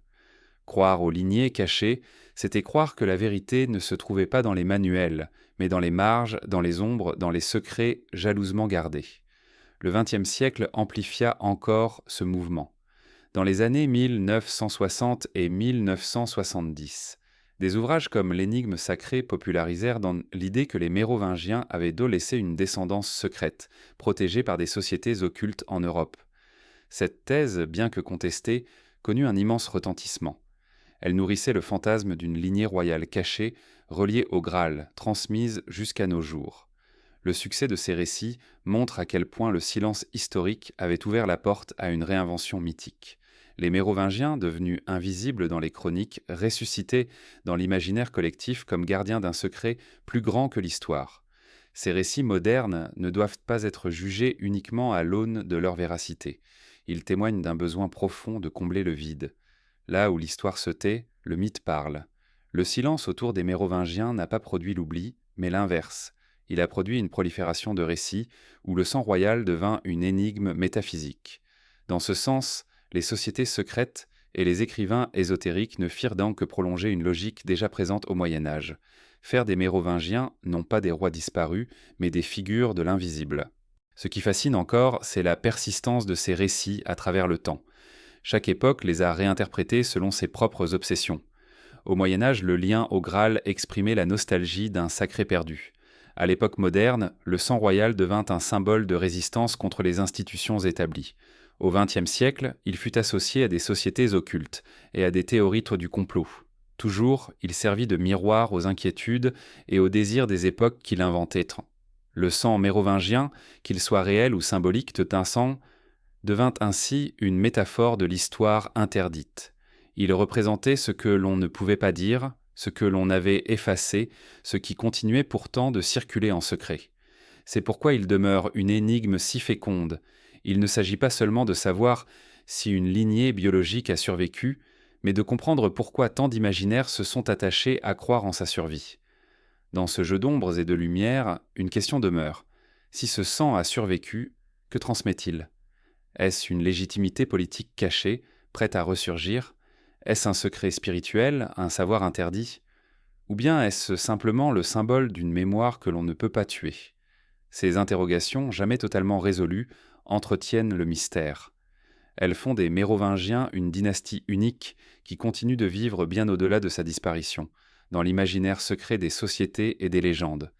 Croire aux lignées cachées, c'était croire que la vérité ne se trouvait pas dans les manuels, mais dans les marges, dans les ombres, dans les secrets jalousement gardés. Le XXe siècle amplifia encore ce mouvement. Dans les années 1960 et 1970, des ouvrages comme L'énigme sacrée popularisèrent dans l'idée que les Mérovingiens avaient laissé une descendance secrète, protégée par des sociétés occultes en Europe. Cette thèse, bien que contestée, connut un immense retentissement. Elle nourrissait le fantasme d'une lignée royale cachée, reliée au Graal, transmise jusqu'à nos jours. Le succès de ces récits montre à quel point le silence historique avait ouvert la porte à une réinvention mythique. Les Mérovingiens, devenus invisibles dans les chroniques, ressuscitaient dans l'imaginaire collectif comme gardiens d'un secret plus grand que l'histoire. Ces récits modernes ne doivent pas être jugés uniquement à l'aune de leur véracité. Ils témoignent d'un besoin profond de combler le vide. Là où l'histoire se tait, le mythe parle. Le silence autour des Mérovingiens n'a pas produit l'oubli, mais l'inverse. Il a produit une prolifération de récits où le sang royal devint une énigme métaphysique. Dans ce sens, les sociétés secrètes et les écrivains ésotériques ne firent donc que prolonger une logique déjà présente au Moyen Âge, faire des Mérovingiens non pas des rois disparus, mais des figures de l'invisible. Ce qui fascine encore, c'est la persistance de ces récits à travers le temps. Chaque époque les a réinterprétés selon ses propres obsessions. Au Moyen Âge, le lien au Graal exprimait la nostalgie d'un sacré perdu. À l'époque moderne, le sang royal devint un symbole de résistance contre les institutions établies. Au XXe siècle, il fut associé à des sociétés occultes et à des théories du complot. Toujours, il servit de miroir aux inquiétudes et aux désirs des époques qu'il inventait. Le sang mérovingien, qu'il soit réel ou symbolique, devint ainsi une métaphore de l'histoire interdite. Il représentait ce que l'on ne pouvait pas dire, ce que l'on avait effacé, ce qui continuait pourtant de circuler en secret. C'est pourquoi il demeure une énigme si féconde. Il ne s'agit pas seulement de savoir si une lignée biologique a survécu, mais de comprendre pourquoi tant d'imaginaires se sont attachés à croire en sa survie. Dans ce jeu d'ombres et de lumière, une question demeure. Si ce sang a survécu, que transmet-il ? Est-ce une légitimité politique cachée, prête à ressurgir ? Est-ce un secret spirituel, un savoir interdit ? Ou bien est-ce simplement le symbole d'une mémoire que l'on ne peut pas tuer ? Ces interrogations, jamais totalement résolues, entretiennent le mystère. Elles font des Mérovingiens une dynastie unique qui continue de vivre bien au-delà de sa disparition, dans l'imaginaire secret des sociétés et des légendes.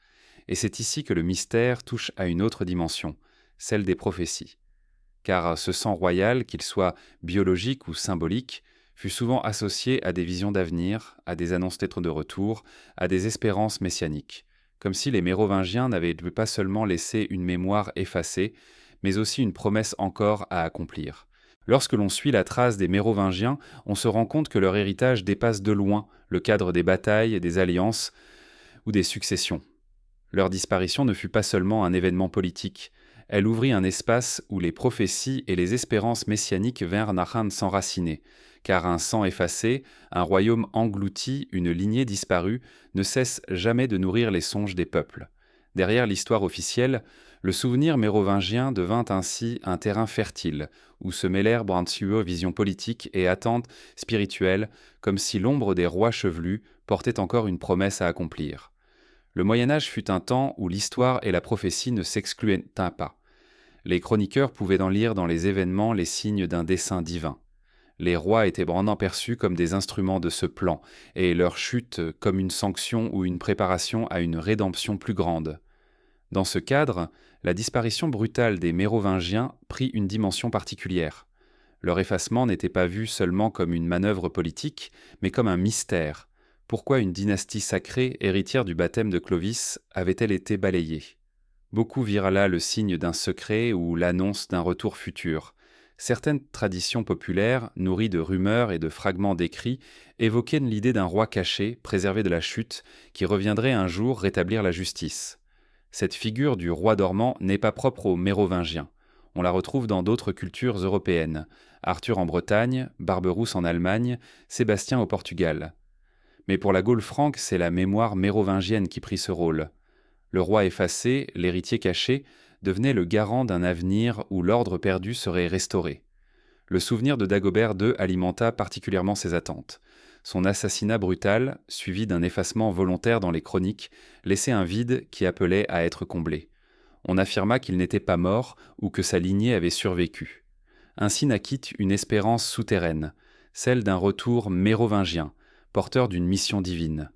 Et c'est ici que le mystère touche à une autre dimension, celle des prophéties. Car ce sang royal, qu'il soit biologique ou symbolique, fut souvent associée à des visions d'avenir, à des annonces d'être de retour, à des espérances messianiques, comme si les Mérovingiens n'avaient pas seulement laissé une mémoire effacée, mais aussi une promesse encore à accomplir. Lorsque l'on suit la trace des Mérovingiens, on se rend compte que leur héritage dépasse de loin le cadre des batailles, des alliances ou des successions. Leur disparition ne fut pas seulement un événement politique, elle ouvrit un espace où les prophéties et les espérances messianiques vinrent s'enraciner, car un sang effacé, un royaume englouti, une lignée disparue, ne cesse jamais de nourrir les songes des peuples. Derrière l'histoire officielle, le souvenir mérovingien devint ainsi un terrain fertile, où se mêlèrent visions politiques et attentes spirituelles, comme si l'ombre des rois chevelus portait encore une promesse à accomplir. Le Moyen-Âge fut un temps où l'histoire et la prophétie ne s'excluaient pas. Les chroniqueurs pouvaient en lire dans les événements les signes d'un dessein divin. Les rois étaient brandant perçus comme des instruments de ce plan, et leur chute comme une sanction ou une préparation à une rédemption plus grande. Dans ce cadre, la disparition brutale des Mérovingiens prit une dimension particulière. Leur effacement n'était pas vu seulement comme une manœuvre politique, mais comme un mystère. Pourquoi une dynastie sacrée, héritière du baptême de Clovis, avait-elle été balayée ? Beaucoup virent là le signe d'un secret ou l'annonce d'un retour futur. Certaines traditions populaires, nourries de rumeurs et de fragments d'écrits, évoquaient l'idée d'un roi caché, préservé de la chute, qui reviendrait un jour rétablir la justice. Cette figure du roi dormant n'est pas propre aux Mérovingiens. On la retrouve dans d'autres cultures européennes. Arthur en Bretagne, Barberousse en Allemagne, Sébastien au Portugal. Mais pour la Gaule franque, c'est la mémoire mérovingienne qui prit ce rôle. Le roi effacé, l'héritier caché, devenait le garant d'un avenir où l'ordre perdu serait restauré. Le souvenir de Dagobert II alimenta particulièrement ses attentes. Son assassinat brutal, suivi d'un effacement volontaire dans les chroniques, laissait un vide qui appelait à être comblé. On affirma qu'il n'était pas mort ou que sa lignée avait survécu. Ainsi naquit une espérance souterraine, celle d'un retour mérovingien, porteur d'une mission divine.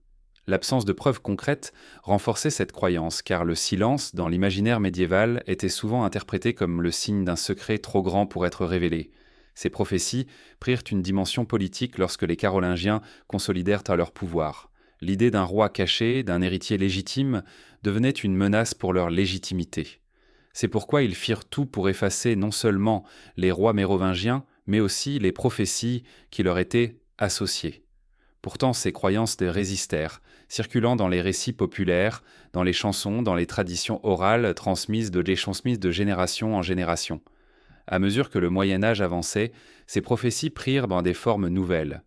L'absence de preuves concrètes renforçait cette croyance, car le silence, dans l'imaginaire médiéval, était souvent interprété comme le signe d'un secret trop grand pour être révélé. Ces prophéties prirent une dimension politique lorsque les Carolingiens consolidèrent à leur pouvoir. L'idée d'un roi caché, d'un héritier légitime, devenait une menace pour leur légitimité. C'est pourquoi ils firent tout pour effacer non seulement les rois mérovingiens, mais aussi les prophéties qui leur étaient associées. Pourtant, ces croyances résistèrent, circulant dans les récits populaires, dans les chansons, dans les traditions orales transmises de génération en génération. À mesure que le Moyen-Âge avançait, ces prophéties prirent des formes nouvelles.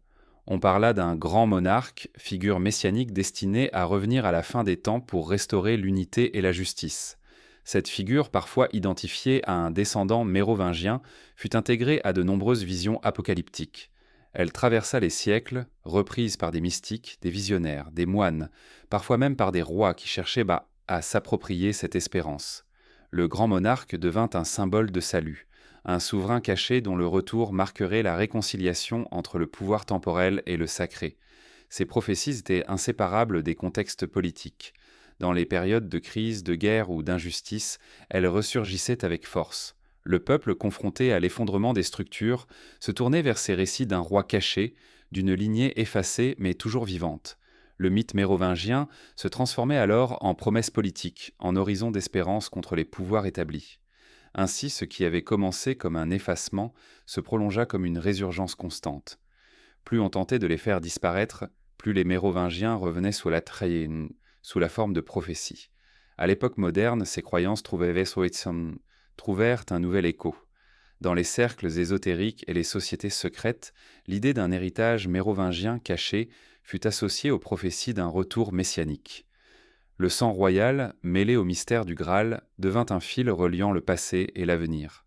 On parla d'un grand monarque, figure messianique destinée à revenir à la fin des temps pour restaurer l'unité et la justice. Cette figure, parfois identifiée à un descendant mérovingien, fut intégrée à de nombreuses visions apocalyptiques. Elle traversa les siècles, reprise par des mystiques, des visionnaires, des moines, parfois même par des rois qui cherchaient à s'approprier cette espérance. Le grand monarque devint un symbole de salut, un souverain caché dont le retour marquerait la réconciliation entre le pouvoir temporel et le sacré. Ces prophéties étaient inséparables des contextes politiques. Dans les périodes de crise, de guerre ou d'injustice, elles ressurgissaient avec force. Le peuple, confronté à l'effondrement des structures, se tournait vers ces récits d'un roi caché, d'une lignée effacée mais toujours vivante. Le mythe mérovingien se transformait alors en promesse politique, en horizon d'espérance contre les pouvoirs établis. Ainsi, ce qui avait commencé comme un effacement se prolongea comme une résurgence constante. Plus on tentait de les faire disparaître, plus les Mérovingiens revenaient sous la forme de prophéties. À l'époque moderne, ces croyances trouvèrent un nouvel écho. Dans les cercles ésotériques et les sociétés secrètes, l'idée d'un héritage mérovingien caché fut associée aux prophéties d'un retour messianique. Le sang royal, mêlé au mystère du Graal, devint un fil reliant le passé et l'avenir.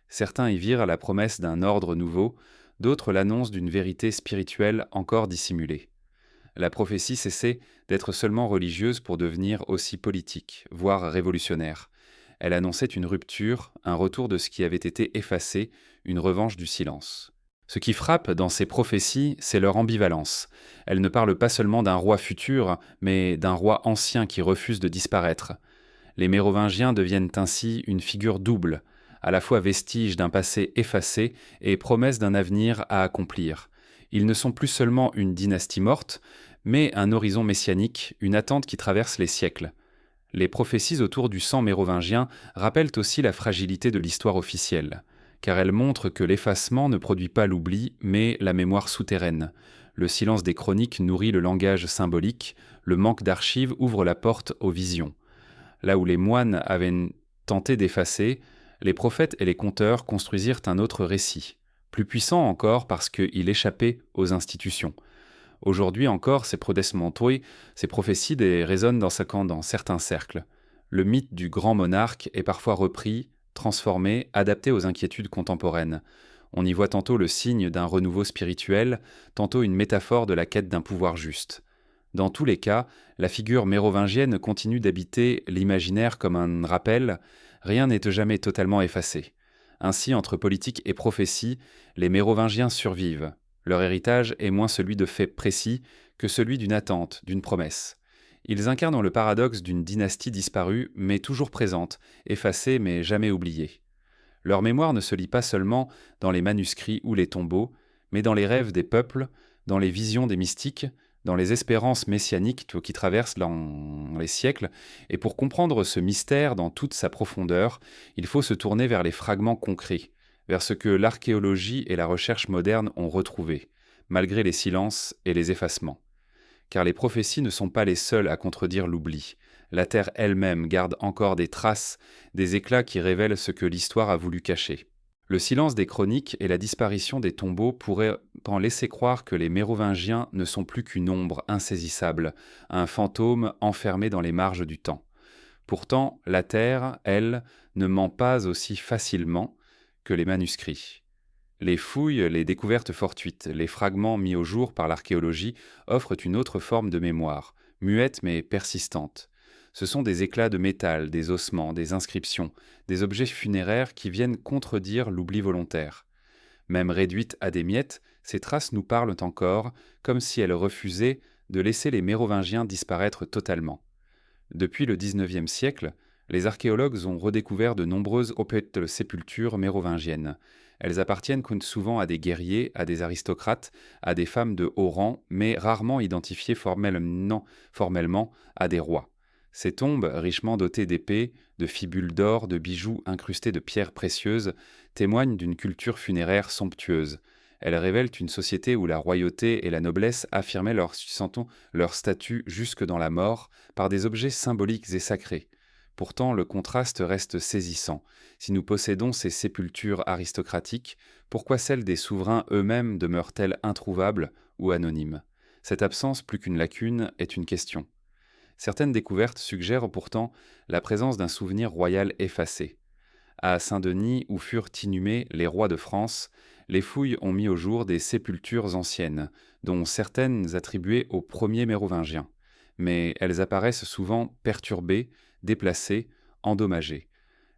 Certains y virent la promesse d'un ordre nouveau, d'autres l'annonce d'une vérité spirituelle encore dissimulée. La prophétie cessait d'être seulement religieuse pour devenir aussi politique, voire révolutionnaire. Elle annonçait une rupture, un retour de ce qui avait été effacé, une revanche du silence. Ce qui frappe dans ces prophéties, c'est leur ambivalence. Elles ne parlent pas seulement d'un roi futur, mais d'un roi ancien qui refuse de disparaître. Les Mérovingiens deviennent ainsi une figure double, à la fois vestige d'un passé effacé et promesse d'un avenir à accomplir. Ils ne sont plus seulement une dynastie morte, mais un horizon messianique, une attente qui traverse les siècles. Les prophéties autour du sang mérovingien rappellent aussi la fragilité de l'histoire officielle, car elles montrent que l'effacement ne produit pas l'oubli, mais la mémoire souterraine. Le silence des chroniques nourrit le langage symbolique, le manque d'archives ouvre la porte aux visions. Là où les moines avaient tenté d'effacer, les prophètes et les conteurs construisirent un autre récit, plus puissant encore parce qu'il échappait aux institutions. Aujourd'hui encore, ces prophéties résonnent dans certains cercles. Le mythe du grand monarque est parfois repris, transformé, adapté aux inquiétudes contemporaines. On y voit tantôt le signe d'un renouveau spirituel, tantôt une métaphore de la quête d'un pouvoir juste. Dans tous les cas, la figure mérovingienne continue d'habiter l'imaginaire comme un rappel, rien n'est jamais totalement effacé. Ainsi, entre politique et prophétie, les mérovingiens survivent. Leur héritage est moins celui de faits précis que celui d'une attente, d'une promesse. Ils incarnent le paradoxe d'une dynastie disparue, mais toujours présente, effacée mais jamais oubliée. Leur mémoire ne se lit pas seulement dans les manuscrits ou les tombeaux, mais dans les rêves des peuples, dans les visions des mystiques, dans les espérances messianiques qui traversent les siècles, et pour comprendre ce mystère dans toute sa profondeur, il faut se tourner vers les fragments concrets, vers ce que l'archéologie et la recherche moderne ont retrouvé, malgré les silences et les effacements. Car les prophéties ne sont pas les seules à contredire l'oubli. La terre elle-même garde encore des traces, des éclats qui révèlent ce que l'histoire a voulu cacher. Le silence des chroniques et la disparition des tombeaux pourraient en laisser croire que les Mérovingiens ne sont plus qu'une ombre insaisissable, un fantôme enfermé dans les marges du temps. Pourtant, la terre, elle, ne ment pas aussi facilement que les manuscrits. Les fouilles, les découvertes fortuites, les fragments mis au jour par l'archéologie offrent une autre forme de mémoire, muette mais persistante. Ce sont des éclats de métal, des ossements, des inscriptions, des objets funéraires qui viennent contredire l'oubli volontaire. Même réduites à des miettes, ces traces nous parlent encore, comme si elles refusaient de laisser les Mérovingiens disparaître totalement. Depuis le XIXe siècle, les archéologues ont redécouvert de nombreuses sépultures mérovingiennes. Elles appartiennent souvent à des guerriers, à des aristocrates, à des femmes de haut rang, mais rarement identifiées formellement à des rois. Ces tombes, richement dotées d'épées, de fibules d'or, de bijoux incrustés de pierres précieuses, témoignent d'une culture funéraire somptueuse. Elles révèlent une société où la royauté et la noblesse affirmaient leur statut jusque dans la mort par des objets symboliques et sacrés. Pourtant, le contraste reste saisissant. Si nous possédons ces sépultures aristocratiques, pourquoi celles des souverains eux-mêmes demeurent-elles introuvables ou anonymes ? Cette absence, plus qu'une lacune, est une question. Certaines découvertes suggèrent pourtant la présence d'un souvenir royal effacé. À Saint-Denis, où furent inhumés les rois de France, les fouilles ont mis au jour des sépultures anciennes, dont certaines attribuées aux premiers Mérovingiens. Mais elles apparaissent souvent perturbées, déplacées, endommagées.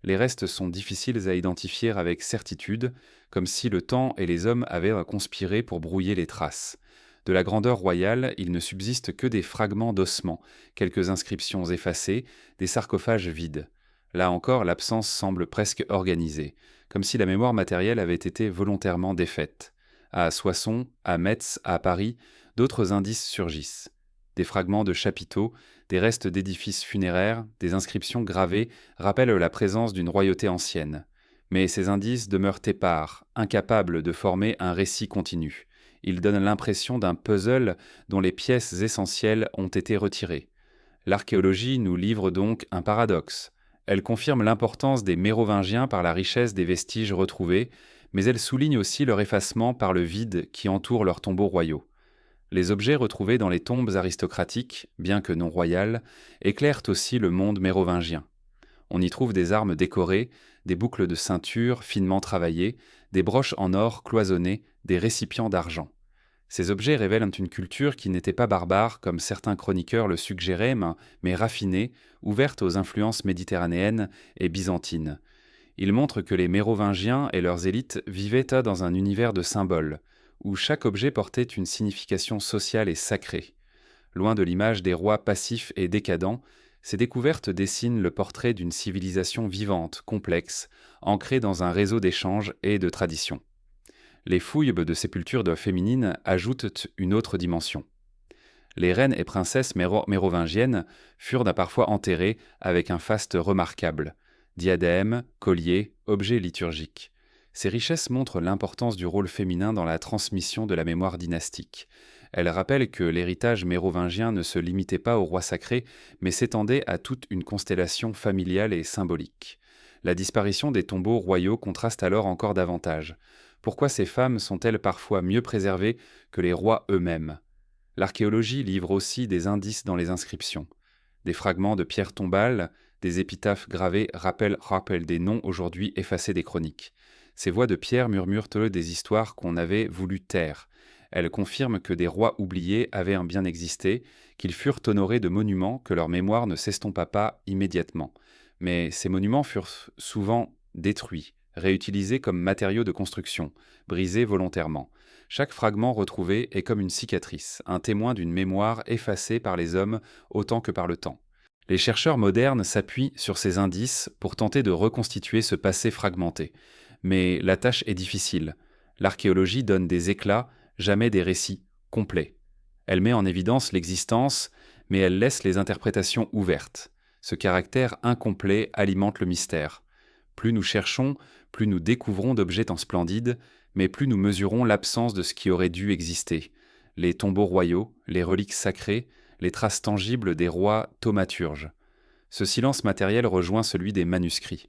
Les restes sont difficiles à identifier avec certitude, comme si le temps et les hommes avaient conspiré pour brouiller les traces. De la grandeur royale, il ne subsiste que des fragments d'ossements, quelques inscriptions effacées, des sarcophages vides. Là encore, l'absence semble presque organisée, comme si la mémoire matérielle avait été volontairement défaite. À Soissons, à Metz, à Paris, d'autres indices surgissent. Des fragments de chapiteaux, des restes d'édifices funéraires, des inscriptions gravées rappellent la présence d'une royauté ancienne. Mais ces indices demeurent épars, incapables de former un récit continu. Ils donnent l'impression d'un puzzle dont les pièces essentielles ont été retirées. L'archéologie nous livre donc un paradoxe. Elle confirme l'importance des Mérovingiens par la richesse des vestiges retrouvés, mais elle souligne aussi leur effacement par le vide qui entoure leurs tombeaux royaux. Les objets retrouvés dans les tombes aristocratiques, bien que non royales, éclairent aussi le monde mérovingien. On y trouve des armes décorées, des boucles de ceinture finement travaillées, des broches en or cloisonnées, des récipients d'argent. Ces objets révèlent une culture qui n'était pas barbare, comme certains chroniqueurs le suggéraient, mais raffinée, ouverte aux influences méditerranéennes et byzantines. Ils montrent que les Mérovingiens et leurs élites vivaient dans un univers de symboles, où chaque objet portait une signification sociale et sacrée. Loin de l'image des rois passifs et décadents, ces découvertes dessinent le portrait d'une civilisation vivante, complexe, ancrée dans un réseau d'échanges et de traditions. Les fouilles de sépultures féminines ajoutent une autre dimension. Les reines et princesses mérovingiennes furent parfois enterrées avec un faste remarquable: diadèmes, colliers, objets liturgiques. Ces richesses montrent l'importance du rôle féminin dans la transmission de la mémoire dynastique. Elles rappellent que l'héritage mérovingien ne se limitait pas au roi sacré, mais s'étendait à toute une constellation familiale et symbolique. La disparition des tombeaux royaux contraste alors encore davantage. Pourquoi ces femmes sont-elles parfois mieux préservées que les rois eux-mêmes ? L'archéologie livre aussi des indices dans les inscriptions. Des fragments de pierres tombales, des épitaphes gravées rappellent des noms aujourd'hui effacés des chroniques. Ces voix de pierre murmurent des histoires qu'on avait voulu taire. Elles confirment que des rois oubliés avaient bien existé, qu'ils furent honorés de monuments, que leur mémoire ne s'estompa pas immédiatement. Mais ces monuments furent souvent détruits, réutilisés comme matériaux de construction, brisés volontairement. Chaque fragment retrouvé est comme une cicatrice, un témoin d'une mémoire effacée par les hommes autant que par le temps. Les chercheurs modernes s'appuient sur ces indices pour tenter de reconstituer ce passé fragmenté. Mais la tâche est difficile. L'archéologie donne des éclats, jamais des récits complets. Elle met en évidence l'existence, mais elle laisse les interprétations ouvertes. Ce caractère incomplet alimente le mystère. Plus nous cherchons, plus nous découvrons d'objets tant splendides, mais plus nous mesurons l'absence de ce qui aurait dû exister. Les tombeaux royaux, les reliques sacrées, les traces tangibles des rois thaumaturges. Ce silence matériel rejoint celui des manuscrits.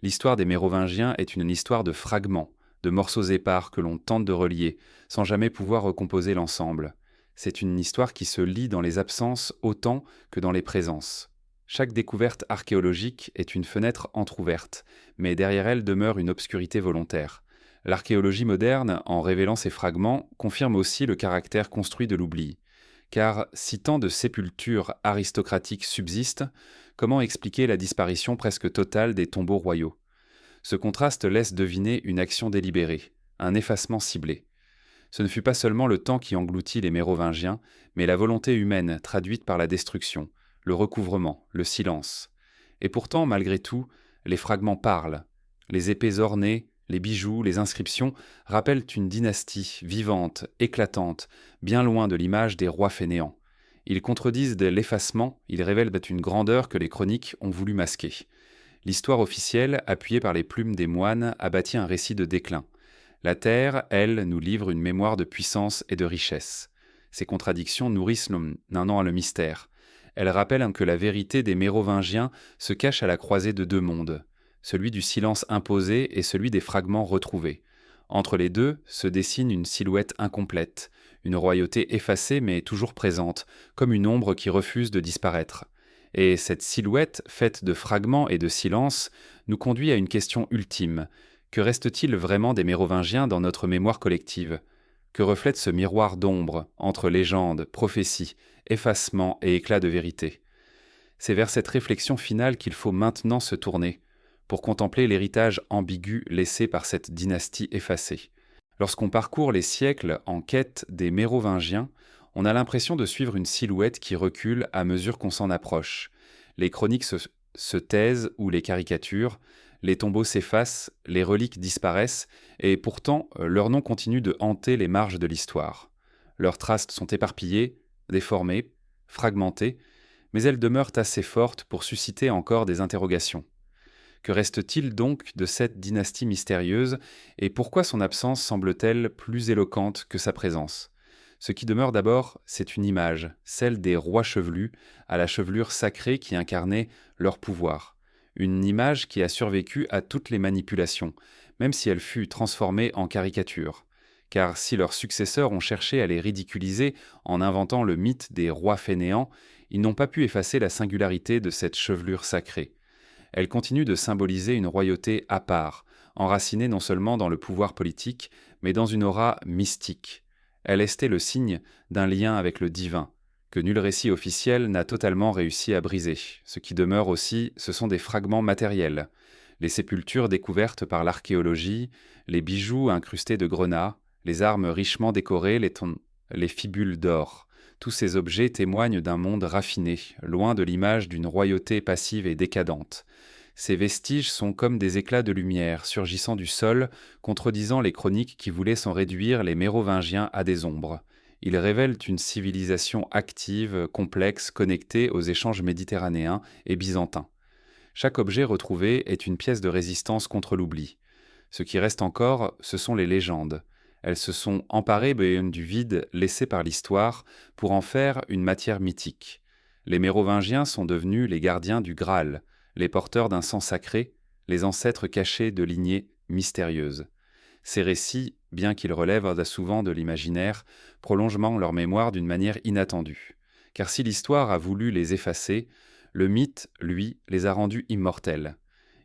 L'histoire des Mérovingiens est une histoire de fragments, de morceaux épars que l'on tente de relier, sans jamais pouvoir recomposer l'ensemble. C'est une histoire qui se lit dans les absences autant que dans les présences. Chaque découverte archéologique est une fenêtre entr'ouverte, mais derrière elle demeure une obscurité volontaire. L'archéologie moderne, en révélant ces fragments, confirme aussi le caractère construit de l'oubli. Car si tant de sépultures aristocratiques subsistent, comment expliquer la disparition presque totale des tombeaux royaux ? Ce contraste laisse deviner une action délibérée, un effacement ciblé. Ce ne fut pas seulement le temps qui engloutit les Mérovingiens, mais la volonté humaine traduite par la destruction, le recouvrement, le silence. Et pourtant, malgré tout, les fragments parlent. Les épées ornées, les bijoux, les inscriptions rappellent une dynastie vivante, éclatante, bien loin de l'image des rois fainéants. Ils contredisent l'effacement, ils révèlent une grandeur que les chroniques ont voulu masquer. L'histoire officielle, appuyée par les plumes des moines, a bâti un récit de déclin. La terre, elle, nous livre une mémoire de puissance et de richesse. Ces contradictions nourrissent le mystère. Elles rappellent que la vérité des Mérovingiens se cache à la croisée de deux mondes, celui du silence imposé et celui des fragments retrouvés. Entre les deux se dessine une silhouette incomplète, une royauté effacée mais toujours présente, comme une ombre qui refuse de disparaître. Et cette silhouette, faite de fragments et de silence, nous conduit à une question ultime. Que reste-t-il vraiment des Mérovingiens dans notre mémoire collective ? Que reflète ce miroir d'ombre entre légende, prophétie, effacement et éclat de vérité ? C'est vers cette réflexion finale qu'il faut maintenant se tourner, pour contempler l'héritage ambigu laissé par cette dynastie effacée. Lorsqu'on parcourt les siècles en quête des Mérovingiens, on a l'impression de suivre une silhouette qui recule à mesure qu'on s'en approche. Les chroniques se taisent ou les caricatures, les tombeaux s'effacent, les reliques disparaissent, et pourtant leur nom continue de hanter les marges de l'histoire. Leurs traces sont éparpillées, déformées, fragmentées, mais elles demeurent assez fortes pour susciter encore des interrogations. Que reste-t-il donc de cette dynastie mystérieuse, et pourquoi son absence semble-t-elle plus éloquente que sa présence ? Ce qui demeure d'abord, c'est une image, celle des rois chevelus, à la chevelure sacrée qui incarnait leur pouvoir. Une image qui a survécu à toutes les manipulations, même si elle fut transformée en caricature. Car si leurs successeurs ont cherché à les ridiculiser en inventant le mythe des rois fainéants, ils n'ont pas pu effacer la singularité de cette chevelure sacrée. Elle continue de symboliser une royauté à part, enracinée non seulement dans le pouvoir politique, mais dans une aura mystique. Elle estait le signe d'un lien avec le divin, que nul récit officiel n'a totalement réussi à briser. Ce qui demeure aussi, ce sont des fragments matériels. Les sépultures découvertes par l'archéologie, les bijoux incrustés de grenats, les armes richement décorées, les fibules d'or. Tous ces objets témoignent d'un monde raffiné, loin de l'image d'une royauté passive et décadente. Ces vestiges sont comme des éclats de lumière surgissant du sol, contredisant les chroniques qui voulaient s'en réduire les Mérovingiens à des ombres. Ils révèlent une civilisation active, complexe, connectée aux échanges méditerranéens et byzantins. Chaque objet retrouvé est une pièce de résistance contre l'oubli. Ce qui reste encore, ce sont les légendes. Elles se sont emparées du vide laissé par l'histoire pour en faire une matière mythique. Les Mérovingiens sont devenus les gardiens du Graal, les porteurs d'un sang sacré, les ancêtres cachés de lignées mystérieuses. Ces récits, bien qu'ils relèvent souvent de l'imaginaire, prolongent leur mémoire d'une manière inattendue. Car si l'histoire a voulu les effacer, le mythe, lui, les a rendus immortels.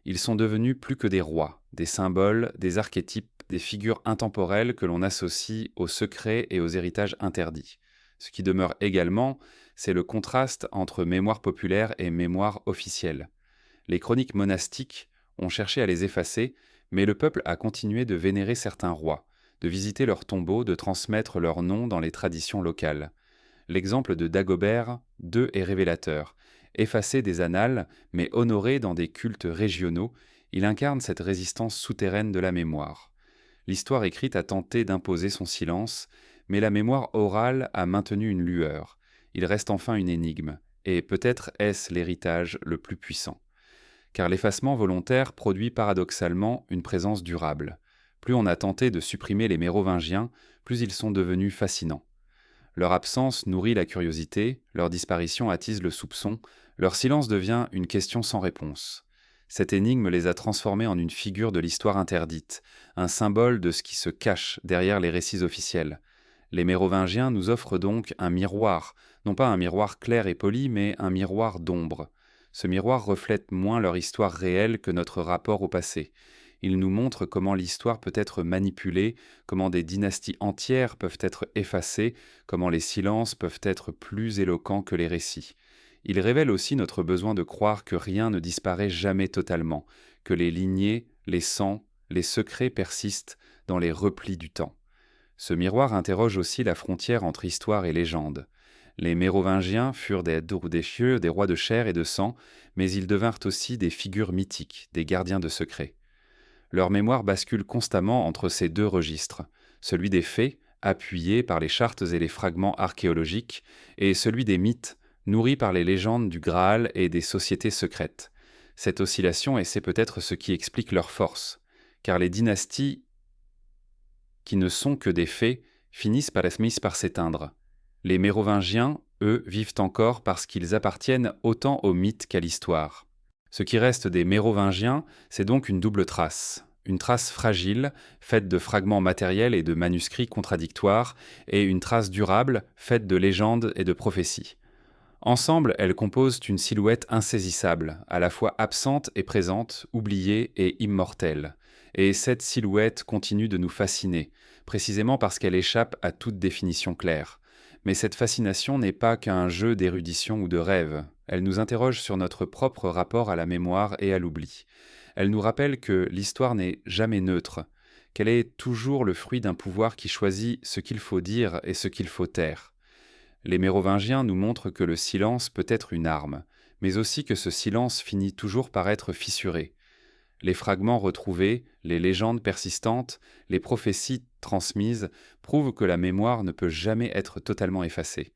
Ils sont devenus plus que des rois, des symboles, des archétypes, des figures intemporelles que l'on associe aux secrets et aux héritages interdits. Ce qui demeure également, c'est le contraste entre mémoire populaire et mémoire officielle. Les chroniques monastiques ont cherché à les effacer, mais le peuple a continué de vénérer certains rois, de visiter leurs tombeaux, de transmettre leurs noms dans les traditions locales. L'exemple de Dagobert II est révélateur. Effacé des annales, mais honoré dans des cultes régionaux, il incarne cette résistance souterraine de la mémoire. L'histoire écrite a tenté d'imposer son silence, mais la mémoire orale a maintenu une lueur. Il reste enfin une énigme, et peut-être est-ce l'héritage le plus puissant. Car l'effacement volontaire produit paradoxalement une présence durable. Plus on a tenté de supprimer les Mérovingiens, plus ils sont devenus fascinants. Leur absence nourrit la curiosité, leur disparition attise le soupçon, leur silence devient une question sans réponse. Cette énigme les a transformés en une figure de l'histoire interdite, un symbole de ce qui se cache derrière les récits officiels. Les Mérovingiens nous offrent donc un miroir, non pas un miroir clair et poli, mais un miroir d'ombre. Ce miroir reflète moins leur histoire réelle que notre rapport au passé. Il nous montre comment l'histoire peut être manipulée, comment des dynasties entières peuvent être effacées, comment les silences peuvent être plus éloquents que les récits. Il révèle aussi notre besoin de croire que rien ne disparaît jamais totalement, que les lignées, les sangs, les secrets persistent dans les replis du temps. Ce miroir interroge aussi la frontière entre histoire et légende. Les Mérovingiens furent des rois de chair et de sang, mais ils devinrent aussi des figures mythiques, des gardiens de secrets. Leur mémoire bascule constamment entre ces deux registres, celui des faits, appuyés par les chartes et les fragments archéologiques, et celui des mythes, nourris par les légendes du Graal et des sociétés secrètes. Cette oscillation, et c'est peut-être ce qui explique leur force, car les dynasties qui ne sont que des faits finissent par s'éteindre. Les Mérovingiens, eux, vivent encore parce qu'ils appartiennent autant au mythe qu'à l'histoire. Ce qui reste des Mérovingiens, c'est donc une double trace. Une trace fragile, faite de fragments matériels et de manuscrits contradictoires, et une trace durable, faite de légendes et de prophéties. Ensemble, elles composent une silhouette insaisissable, à la fois absente et présente, oubliée et immortelle. Et cette silhouette continue de nous fasciner, précisément parce qu'elle échappe à toute définition claire. Mais cette fascination n'est pas qu'un jeu d'érudition ou de rêve. Elle nous interroge sur notre propre rapport à la mémoire et à l'oubli. Elle nous rappelle que l'histoire n'est jamais neutre, qu'elle est toujours le fruit d'un pouvoir qui choisit ce qu'il faut dire et ce qu'il faut taire. Les Mérovingiens nous montrent que le silence peut être une arme, mais aussi que ce silence finit toujours par être fissuré. Les fragments retrouvés, les légendes persistantes, les prophéties transmises prouvent que la mémoire ne peut jamais être totalement effacée.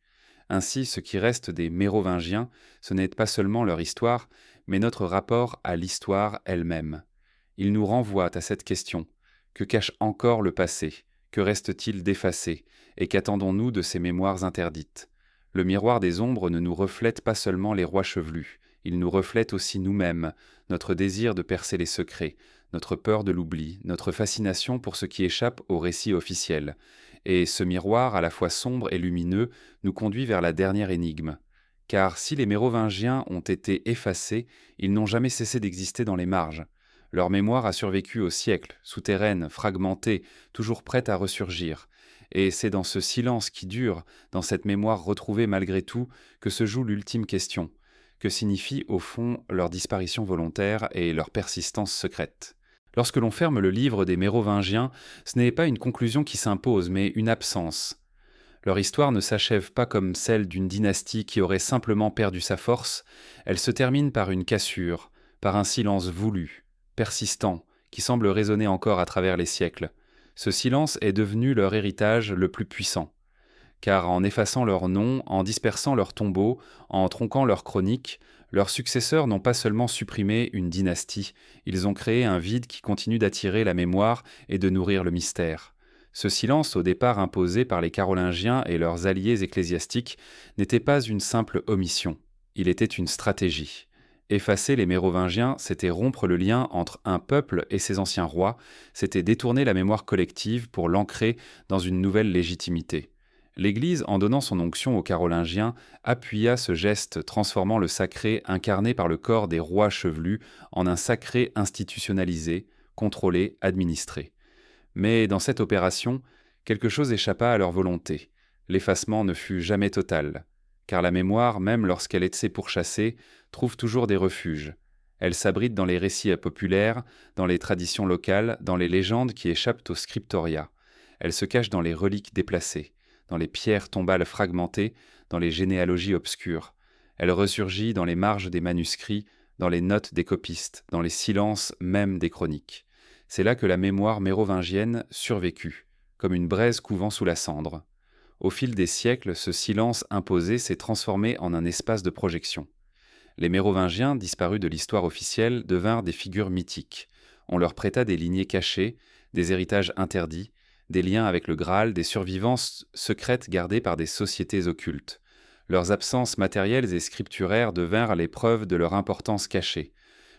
Ainsi, ce qui reste des Mérovingiens, ce n'est pas seulement leur histoire, mais notre rapport à l'histoire elle-même. Ils nous renvoient à cette question. Que cache encore le passé? Que reste-t-il d'effacé? Et qu'attendons-nous de ces mémoires interdites? Le miroir des ombres ne nous reflète pas seulement les rois chevelus, il nous reflète aussi nous-mêmes, notre désir de percer les secrets, notre peur de l'oubli, notre fascination pour ce qui échappe au récit officiel. Et ce miroir, à la fois sombre et lumineux, nous conduit vers la dernière énigme. Car si les Mérovingiens ont été effacés, ils n'ont jamais cessé d'exister dans les marges. Leur mémoire a survécu aux siècles, souterraine, fragmentée, toujours prête à ressurgir. Et c'est dans ce silence qui dure, dans cette mémoire retrouvée malgré tout, que se joue l'ultime question. Que signifie au fond leur disparition volontaire et leur persistance secrète? Lorsque l'on ferme le livre des Mérovingiens, ce n'est pas une conclusion qui s'impose, mais une absence. Leur histoire ne s'achève pas comme celle d'une dynastie qui aurait simplement perdu sa force, elle se termine par une cassure, par un silence voulu, persistant, qui semble résonner encore à travers les siècles. Ce silence est devenu leur héritage le plus puissant. Car en effaçant leurs noms, en dispersant leurs tombeaux, en tronquant leurs chroniques, leurs successeurs n'ont pas seulement supprimé une dynastie, ils ont créé un vide qui continue d'attirer la mémoire et de nourrir le mystère. Ce silence, au départ imposé par les Carolingiens et leurs alliés ecclésiastiques, n'était pas une simple omission, il était une stratégie. Effacer les Mérovingiens, c'était rompre le lien entre un peuple et ses anciens rois, c'était détourner la mémoire collective pour l'ancrer dans une nouvelle légitimité. L'Église, en donnant son onction aux Carolingiens, appuya ce geste transformant le sacré incarné par le corps des rois chevelus en un sacré institutionnalisé, contrôlé, administré. Mais dans cette opération, quelque chose échappa à leur volonté. L'effacement ne fut jamais total, car la mémoire, même lorsqu'elle est pourchassée, trouve toujours des refuges. Elle s'abrite dans les récits populaires, dans les traditions locales, dans les légendes qui échappent au scriptoria. Elle se cache dans les reliques déplacées, dans les pierres tombales fragmentées, dans les généalogies obscures. Elle ressurgit dans les marges des manuscrits, dans les notes des copistes, dans les silences même des chroniques. C'est là que la mémoire mérovingienne survécut, comme une braise couvant sous la cendre. Au fil des siècles, ce silence imposé s'est transformé en un espace de projection. Les Mérovingiens, disparus de l'histoire officielle, devinrent des figures mythiques. On leur prêta des lignées cachées, des héritages interdits, des liens avec le Graal, des survivances secrètes gardées par des sociétés occultes. Leurs absences matérielles et scripturaires devinrent les preuves de leur importance cachée.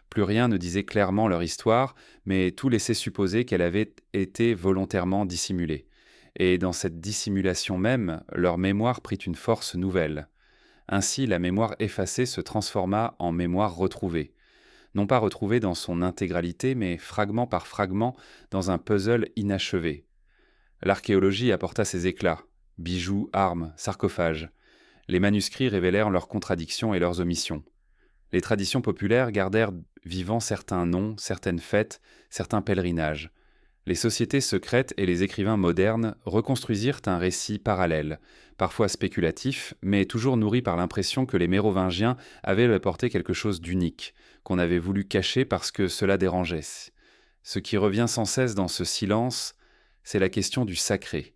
Plus rien ne disait clairement leur histoire, mais tout laissait supposer qu'elle avait été volontairement dissimulée. Et dans cette dissimulation même, leur mémoire prit une force nouvelle. Ainsi, la mémoire effacée se transforma en mémoire retrouvée. Non pas retrouvée dans son intégralité, mais fragment par fragment dans un puzzle inachevé. L'archéologie apporta ses éclats, bijoux, armes, sarcophages. Les manuscrits révélèrent leurs contradictions et leurs omissions. Les traditions populaires gardèrent vivants certains noms, certaines fêtes, certains pèlerinages. Les sociétés secrètes et les écrivains modernes reconstruisirent un récit parallèle, parfois spéculatif, mais toujours nourri par l'impression que les Mérovingiens avaient apporté quelque chose d'unique, qu'on avait voulu cacher parce que cela dérangeait. Ce qui revient sans cesse dans ce silence, c'est la question du sacré.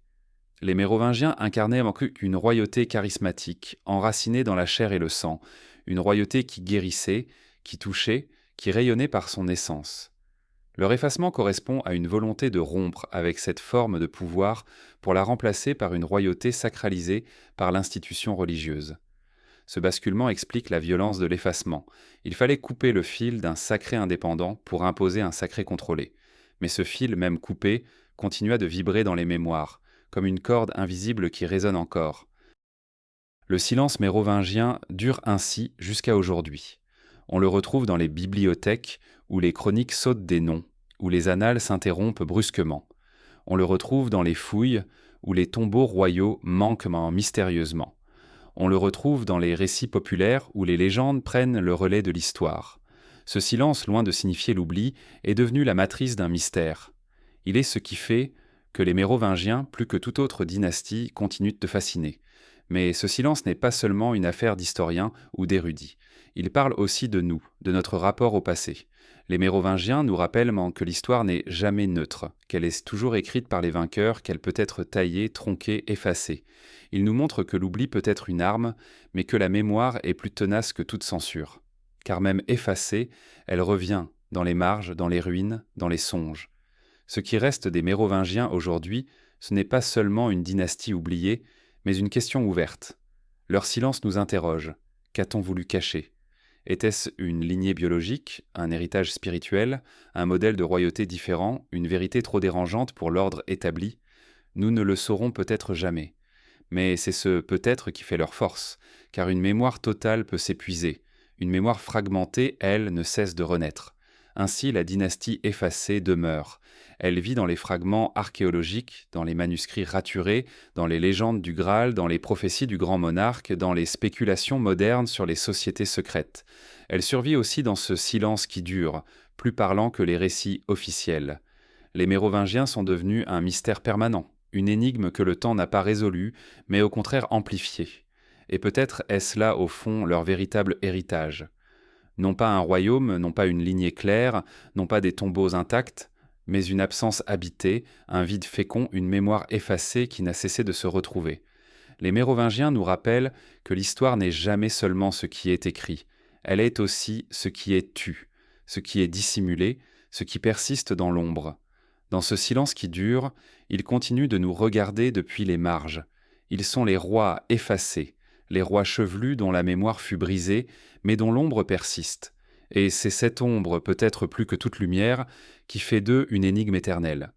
Les Mérovingiens incarnaient une royauté charismatique, enracinée dans la chair et le sang, une royauté qui guérissait, qui touchait, qui rayonnait par son essence. Leur effacement correspond à une volonté de rompre avec cette forme de pouvoir pour la remplacer par une royauté sacralisée par l'institution religieuse. Ce basculement explique la violence de l'effacement. Il fallait couper le fil d'un sacré indépendant pour imposer un sacré contrôlé. Mais ce fil, même coupé, continua de vibrer dans les mémoires, comme une corde invisible qui résonne encore. Le silence mérovingien dure ainsi jusqu'à aujourd'hui. On le retrouve dans les bibliothèques où les chroniques sautent des noms, où les annales s'interrompent brusquement. On le retrouve dans les fouilles où les tombeaux royaux manquent mystérieusement. On le retrouve dans les récits populaires où les légendes prennent le relais de l'histoire. Ce silence, loin de signifier l'oubli, est devenu la matrice d'un mystère. Il est ce qui fait que les Mérovingiens, plus que toute autre dynastie, continuent de fasciner. Mais ce silence n'est pas seulement une affaire d'historiens ou d'érudits. Il parle aussi de nous, de notre rapport au passé. Les Mérovingiens nous rappellent que l'histoire n'est jamais neutre, qu'elle est toujours écrite par les vainqueurs, qu'elle peut être taillée, tronquée, effacée. Ils nous montrent que l'oubli peut être une arme, mais que la mémoire est plus tenace que toute censure. Car même effacée, elle revient dans les marges, dans les ruines, dans les songes. Ce qui reste des Mérovingiens aujourd'hui, ce n'est pas seulement une dynastie oubliée, mais une question ouverte. Leur silence nous interroge. Qu'a-t-on voulu cacher ? Était-ce une lignée biologique, un héritage spirituel, un modèle de royauté différent, une vérité trop dérangeante pour l'ordre établi ? Nous ne le saurons peut-être jamais. Mais c'est ce peut-être qui fait leur force, car une mémoire totale peut s'épuiser. Une mémoire fragmentée, elle, ne cesse de renaître. Ainsi, la dynastie effacée demeure. Elle vit dans les fragments archéologiques, dans les manuscrits raturés, dans les légendes du Graal, dans les prophéties du grand monarque, dans les spéculations modernes sur les sociétés secrètes. Elle survit aussi dans ce silence qui dure, plus parlant que les récits officiels. Les Mérovingiens sont devenus un mystère permanent, une énigme que le temps n'a pas résolue, mais au contraire amplifiée. Et peut-être est-ce là, au fond, leur véritable héritage. Non pas un royaume, non pas une lignée claire, non pas des tombeaux intacts, mais une absence habitée, un vide fécond, une mémoire effacée qui n'a cessé de se retrouver. Les Mérovingiens nous rappellent que l'histoire n'est jamais seulement ce qui est écrit, elle est aussi ce qui est tu, ce qui est dissimulé, ce qui persiste dans l'ombre. Dans ce silence qui dure, ils continuent de nous regarder depuis les marges. Ils sont les rois effacés, les rois chevelus dont la mémoire fut brisée, mais dont l'ombre persiste. Et c'est cette ombre, peut-être plus que toute lumière, qui fait d'eux une énigme éternelle.